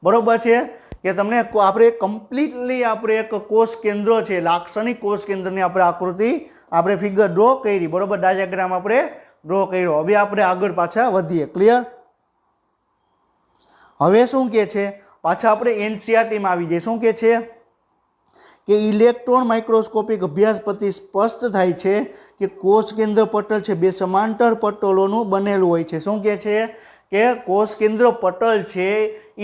બરોબર છે કે તમને આપણે કમ્પ્લીટલી આપણે એક કોષ કેન્દ્ર છે, લાક્ષણિક કોષ કેન્દ્રની આપણે આકૃતિ આપણે ફિગર ડ્રો કરી, બરોબર, ડાયાગ્રામ આપણે ડ્રો કર્યો. હવે આપણે આગળ પાછા વધીએ. ક્લિયર? હવે શું કહે છે? પાછા આપણે એનસીઆરટીમાં આવી જઈએ. શું કહે છે? કે ઇલેક્ટ્રોન માઇક્રોસ્કોપિક અભ્યાસ પરથી સ્પષ્ટ થાય છે કે કોષ કેન્દ્ર પટલ છે બે સમાંતર પટલોનું બનેલું હોય છે. શું કહે છે? કે કોષ કેન્દ્ર પટલ છે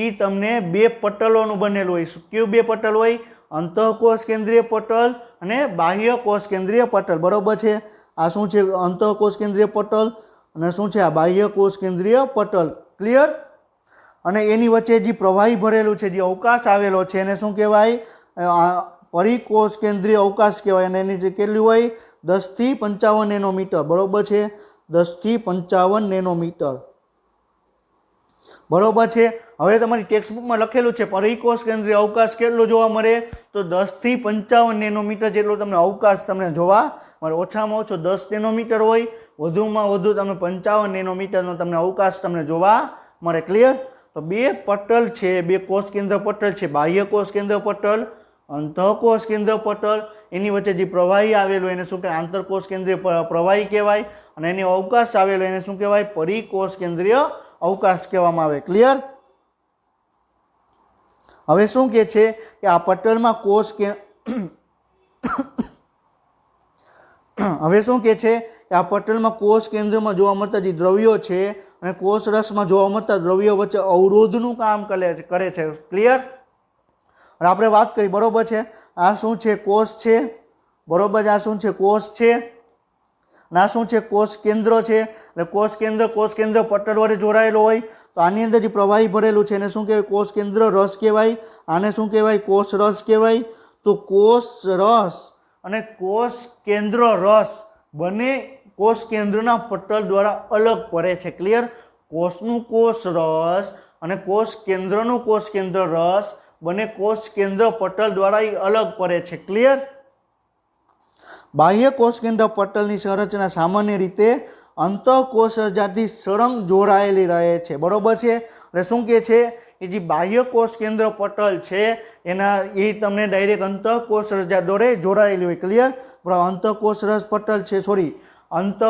એ તમને બે પટલોનું બનેલું હોય. કયું બે પટલ હોય? અંતઃકોષ કેન્દ્રીય પટલ અને બાહ્ય કોષ કેન્દ્રીય પટલ. બરોબર છે. આ શું છે? અંતઃકોષ કેન્દ્રીય પટલ અને શું છે? આ બાહ્ય કોષ કેન્દ્રીય પટલ. ક્લિયર? અને એની વચ્ચે જે પ્રવાહી ભરેલું છે, જે અવકાશ આવેલો છે એને શું કહેવાય? પરિકોષ કેન્દ્રીય અવકાશ કહેવાય. અને એની જે કેટલી હોય? 10 થી 55 નેનોમીટર. બરોબર છે, 10 થી 55 નેનોમીટર. બરોબર છે. હવે તમારી ટેક્સ્ટબુકમાં લખેલું છે પરિકોષ કેન્દ્રીય અવકાશ કેટલો જોવા મળે? તો 10 થી 55 નેનોમીટર જેટલો તમને અવકાશ તમને જોવા મળે. ઓછામાં ઓછો 10 નેનોમીટર હોય, વધુમાં વધુ તમને 55 નેનોમીટરનો તમને અવકાશ તમને જોવા મળે. ક્લિયર? તો બે પટલ છે, બે કોષ કેન્દ્ર પટલ છે, બાહ્ય કોષ કેન્દ્ર પટલ, અંતઃકોષ કેન્દ્ર પટલ, એની વચ્ચે જે પ્રવાહી આવેલું એને શું કહેવાય? આંતરકોષ કેન્દ્રીય પ્રવાહી કહેવાય. અને એની અવકાશ આવેલો એને શું કહેવાય? પરિકોષ કેન્દ્રીય અવકાશ કહેવામાં આવે. ક્લિયર? હવે શું કહે છે કે આ પટલમાં હવે શું કહે છે કે આ પટલમાં કોષ કેન્દ્રમાં જોવા મળતા જે દ્રવ્યો છે અને કોષ રસમાં જોવા મળતા દ્રવ્યો વચ્ચે અવરોધનું કામ કરે છે. ક્લિયર? અને આપણે વાત કરી, બરોબર છે, આ શું છે? કોષ છે, બરોબર. આ શું છે? કોષ છે. અને આ શું છે? કોષ કેન્દ્ર છે. એટલે કોષ કેન્દ્ર પટલ વડે જોડાયેલો હોય. તો આની અંદર જે પ્રવાહી ભરેલું છે એને શું કહેવાય? કોષ કેન્દ્ર રસ કહેવાય. આને શું કહેવાય? કોષ રસ કહેવાય. તો કોષ રસ અને કોષ કેન્દ્ર રસ બંને કોષ કેન્દ્રના પટલ દ્વારા અલગ પડે છે. ક્લિયર? કોષનું કોષ રસ અને કોષ કેન્દ્રનું કોષ કેન્દ્ર રસ બંને કોષ કેન્દ્ર પટલ દ્વારા અલગ પડે છે. ક્લિયર? બાહ્ય કોષ કેન્દ્ર પટલની સંરચના સામાન્ય રીતે અંતઃકોષ રજાથી સળંગ જોડાયેલી રહે છે. બરોબર છે. એટલે શું કહે છે કે જે બાહ્ય કોષ કેન્દ્ર પટલ છે એ તમને ડાયરેક્ટ અંતઃકોષ રજા જોડે જોડાયેલી હોય. ક્લિયર? અંતઃકોષ રસ પટલ છે, સોરી, અંતઃ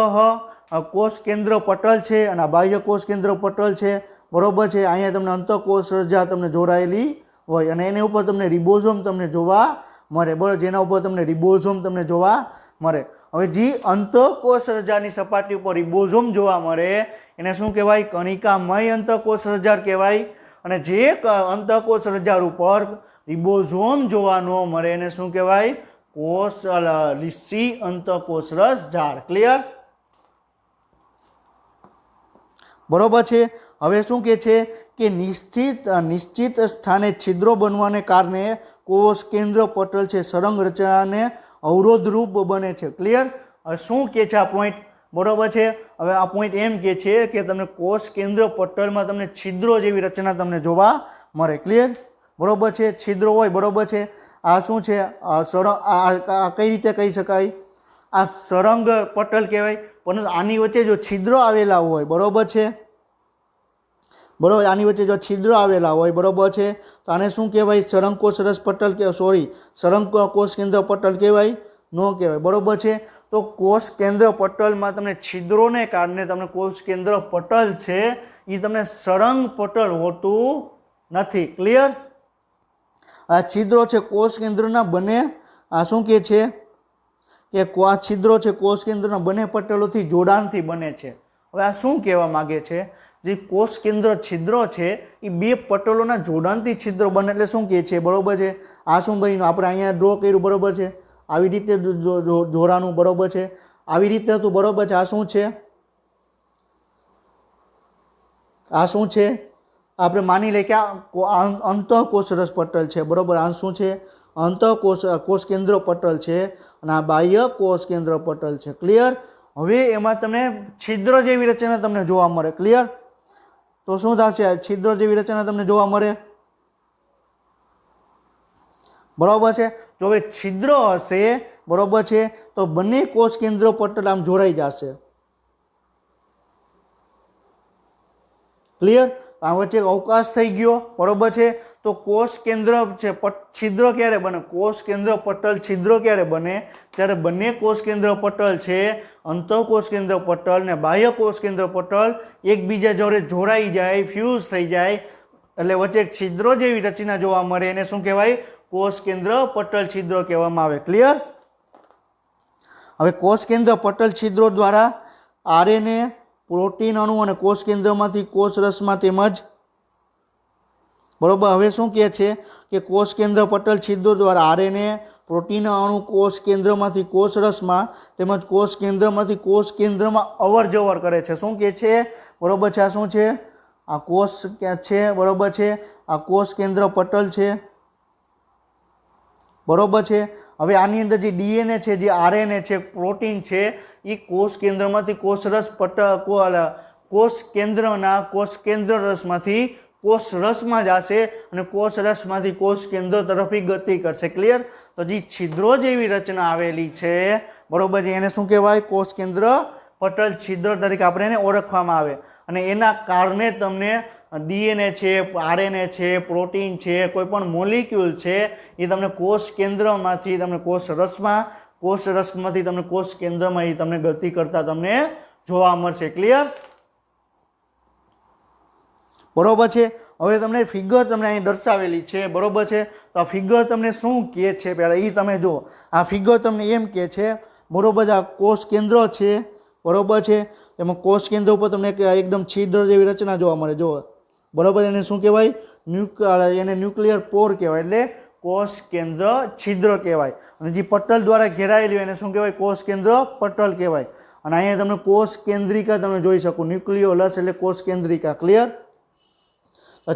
કોષ કેન્દ્ર પટલ છે અને બાહ્ય કોષ કેન્દ્ર પટલ છે. બરોબર છે. અહીંયા તમને અંતઃકોષ રજા તમને જોડાયેલી હોય અને એની ઉપર તમને રિબોઝોમ તમને જોવા મળે. બરાબર, જેના ઉપર તમને રિબોઝોમ તમને જોવા મળે. હવે જે અંતઃકોષ રજાની સપાટી ઉપર રિબોઝોમ જોવા મળે એને શું કહેવાય? કણિકામય અંતઃકોષ રજા કહેવાય. અને જે અંતઃકોષ રજા ઉપર રિબોઝોમ જોવા ન મળે એને શું કહેવાય? લીસી અંતઃકોષ રસ ઝાડ. ક્લિયર? બરોબર છે. હવે શું કહે છે કે નિશ્ચિત સ્થાને છિદ્રો બનવાને કારણે કોષ કેન્દ્ર પટલ છે સળંગ રચનાને અવરોધરૂપ બને છે. ક્લિયર? હવે શું કહે છે આ પોઈન્ટ? બરોબર છે. હવે આ પોઈન્ટ એમ કહે છે કે તમને કોષ કેન્દ્ર પટલમાં તમને છિદ્રો જેવી રચના તમને જોવા મળે. ક્લિયર? બરોબર છે, છિદ્રો હોય, બરોબર છે. આ શું છે, આ કઈ રીતે કહી શકાય, આ સળંગ પટલ કહેવાય. પરંતુ આની વચ્ચે જો છિદ્રો આવેલા હોય, બરોબર છે, બરોબર, આની વચ્ચે જો છિદ્રો આવેલા હોય, બરોબર છે, તો આને શું કહેવાય, સળંગ કોષ રસ પટલ કે સળંગ કોષ કેન્દ્ર પટલ કહેવાય, ન કહેવાય. બરોબર છે. તો કોષ કેન્દ્ર પટલમાં તમને છિદ્રોને કારણે તમને કોષ કેન્દ્ર પટલ છે એ તમને સળંગ પટલ હોતું નથી. ક્લિયર? આ છિદ્રો છે કોષ કેન્દ્રના બંને, આ શું કહે છે કે આ છિદ્રો છે કોષ કેન્દ્રના બંને પટલોથી જોડાણથી બને છે. હવે આ શું કહેવા માગે છે, જે કોષ કેન્દ્ર છિદ્રો છે એ બે પટલોના જોડાણથી છિદ્રો બને, એટલે શું કહે છે, બરોબર છે. આ શું ભાઈ આપણે અહીંયા ડ્રો કર્યું, બરોબર છે, આવી રીતે જોડાણું, બરોબર છે, આવી રીતે હતું, બરોબર છે. આ શું છે, આ શું છે, આપણે માની લઈએ કે આ અંતઃકોષરસ પટલ છે, બરોબર. આ શું છે, કોષ કેન્દ્ર પટલ છે, અને આ બાહ્ય કોષ કેન્દ્ર પટલ છે. ક્લિયર? હવે એમાં તમને છિદ્ર જેવી રચના તમને જોવા મળે. ક્લિયર? તો શું થશે, છિદ્ર જેવી રચના તમને જોવા મળે, બરોબર છે. જો હવે છિદ્ર હશે, બરોબર છે, તો બંને કોષ કેન્દ્ર પટલ આમ જોડાઈ જશે. ક્લિયર? આ વચ્ચે અવકાશ થઈ ગયો, બરોબર છે. તો કોષ કેન્દ્ર છે છિદ્ર ક્યારે બને, કોષ કેન્દ્ર પટલ છિદ્ર ક્યારે બને, ત્યારે બંને કોષ કેન્દ્ર પટલ છે, અંતઃકોષ કેન્દ્ર પટલ ને બાહ્ય કોષ કેન્દ્ર પટલ એકબીજા જોડે જોડાઈ જાય, ફ્યુઝ થઈ જાય, એટલે વચ્ચે એક છિદ્રો જેવી રચના જોવા મળે. એને શું કહેવાય, કોષ કેન્દ્ર પટલ છિદ્ર કહેવામાં આવે. ક્લિયર? હવે કોષ કેન્દ્ર પટલ છિદ્રો દ્વારા આરએનએ, પ્રોટીન અણુ અને કોષ કેન્દ્રમાંથી કોષ રસમાં તેમજ, બરોબર. હવે શું કહે છે કે કોષ કેન્દ્ર પટલ છિદ્રો દ્વારા આરએનએ, પ્રોટીન અણુ કોષ કેન્દ્રમાંથી કોષ રસમાં તેમજ કોષ કેન્દ્રમાંથી કોષ કેન્દ્રમાં અવર જવર કરે છે. શું કહે છે, બરોબર છે. આ શું છે, આ કોષ છે, બરોબર છે, આ કોષ કેન્દ્ર પટલ છે, બરોબર છે. હવે આની અંદર જે ડીએનએ છે, જે આરએનએ છે, પ્રોટીન છે, એ કોષ કેન્દ્રમાંથી કોષ રસ કોષ કેન્દ્રના કોષ કેન્દ્ર રસમાંથી કોષ રસમાં જશે અને કોષ રસમાંથી કોષ કેન્દ્ર તરફી ગતિ કરશે. ક્લિયર? તો જે છિદ્રો જેવી રચના આવેલી છે, બરોબર છે, એને શું કહેવાય, કોષ કેન્દ્ર પટલ છિદ્ર તરીકે આપણે એને ઓળખવામાં આવે. અને એના કારણે તમને ડીએનએ છે, આરએનએ છે, પ્રોટીન છે, કોઈ પણ મોલિક્યુલ છે, એ તમને કોષ કેન્દ્રમાંથી તમને કોષ રસમાં, કોષ રસમાંથી તમને કોષ કેન્દ્રમાં એ તમને ગતિ કરતા તમને જોવા મળશે. ક્લિયર? બરોબર છે. હવે તમને ફિગર તમને અહીં દર્શાવેલી છે, બરોબર છે. તો આ ફિગર તમને શું કહે છે, પહેલાં એ તમે જુઓ. આ ફિગર તમને એમ કહે છે, બરોબર છે, આ કોષ કેન્દ્ર છે, બરોબર છે, એમાં કોષ કેન્દ્ર ઉપર તમને એકદમ છિદ્ર જેવી રચના જોવા મળે. જુઓ, બરોબર. એને શું કહેવાય, એને ન્યુક્લિયર પોર કહેવાય, એટલે કોષ કેન્દ્ર છિદ્ર કહેવાય. અને જે પટલ દ્વારા ઘેરાયેલી હોય એને શું કહેવાય, કોષ કેન્દ્ર પટલ કહેવાય. અને અહીંયા તમને કોષ કેન્દ્રિકા તમે જોઈ શકો, ન્યુક્લિયોલસ એટલે કોષ કેન્દ્રિકા. ક્લિયર?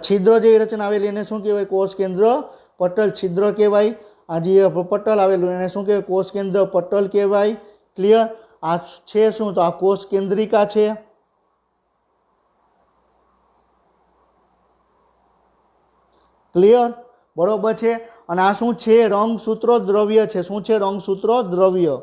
છિદ્ર જેવી રચના આવેલી એને શું કહેવાય, કોષ કેન્દ્ર પટલ છિદ્ર કહેવાય. આ જે પટલ આવેલું એને શું કહેવાય, કોષ કેન્દ્ર પટલ કહેવાય. ક્લિયર? આ છે શું, તો આ કોષ કેન્દ્રિકા છે. ક્લિયર? બરોબર છે. અને આ શું છે, રંગસૂત્રો દ્રવ્ય છે. શું છે, રંગસૂત્રો દ્રવ્ય.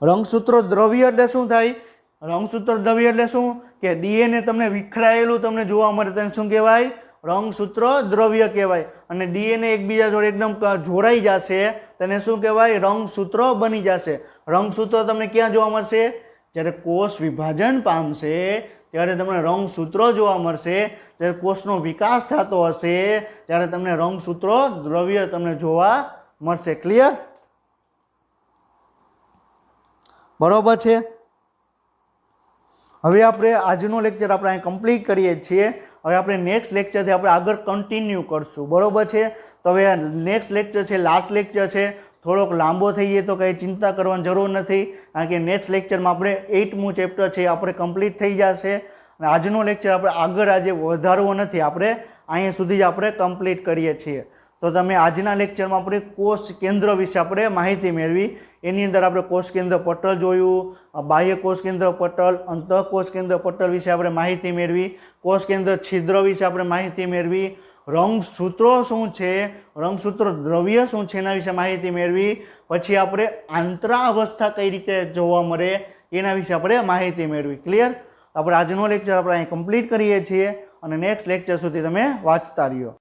રંગસૂત્રો દ્રવ્ય એટલે શું થાય, રંગસૂત્ર દ્રવ્ય એટલે શું કે ડીએનએ તમને વિખરાયેલું તમને જોવા મળે, તેને શું કહેવાય, રંગસૂત્ર દ્રવ્ય કહેવાય. અને ડીએનએ એકબીજા જોડે એકદમ જોડાઈ જશે, તેને શું કહેવાય, રંગસૂત્ર બની જશે. રંગસૂત્ર તમને ક્યાં જોવા મળશે, જ્યારે કોષ વિભાજન પામશે ત્યારે તમને રંગસૂત્રો જોવા મળશે. જ્યારે કોષનો વિકાસ થતો હશે ત્યારે તમને રંગસૂત્રો દ્રવ્ય તમને જોવા મળશે. ક્લિયર? બરોબર છે. હવે આપણે આજનો લેક્ચર આપણે અહીં કમ્પ્લીટ કરીએ છીએ. હવે આપણે નેક્સ્ટ લેક્ચરથી આપણે આગળ કન્ટિન્યુ કરશું. બરોબર છે. તો હવે નેક્સ્ટ લેક્ચર છે, લાસ્ટ લેક્ચર છે, થોડોક લાંબો થઈ જાય તો કંઈ ચિંતા કરવાની જરૂર નથી, કારણ કે નેક્સ્ટ લેક્ચરમાં આપણે 8મું ચેપ્ટર છે આપણે કમ્પ્લીટ થઈ જશે. અને આજનો લેક્ચર આપણે આગળ આજે વધારવો નથી, આપણે અહીંયા સુધી જ આપણે કમ્પ્લીટ કરીએ છીએ. તો તો તમે આજના લેક્ચરમાં આપણે કોષ કેન્દ્ર વિશે આપણે માહિતી મેળવી. એની અંદર આપણે કોષ કેન્દ્ર પટલ જોયું, બાહ્ય કોષ કેન્દ્ર પટલ, અંતઃકોષ કેન્દ્ર પટલ વિશે આપણે માહિતી મેળવી, કોષ કેન્દ્ર છિદ્ર વિશે આપણે માહિતી મેળવી, રંગસૂત્રો શું છે, રંગસૂત્ર દ્રવ્ય શું છે એના વિશે માહિતી મેળવી. પછી આપણે આંતરાવસ્થા કઈ રીતે જોવા મળે એના વિશે આપણે માહિતી મેળવી. ક્લિયર? આપણે આજનો લેક્ચર આપણે અહીં કમ્પ્લીટ કરીએ છીએ અને નેક્સ્ટ લેક્ચર સુધી તમે વાંચતા રહ્યો.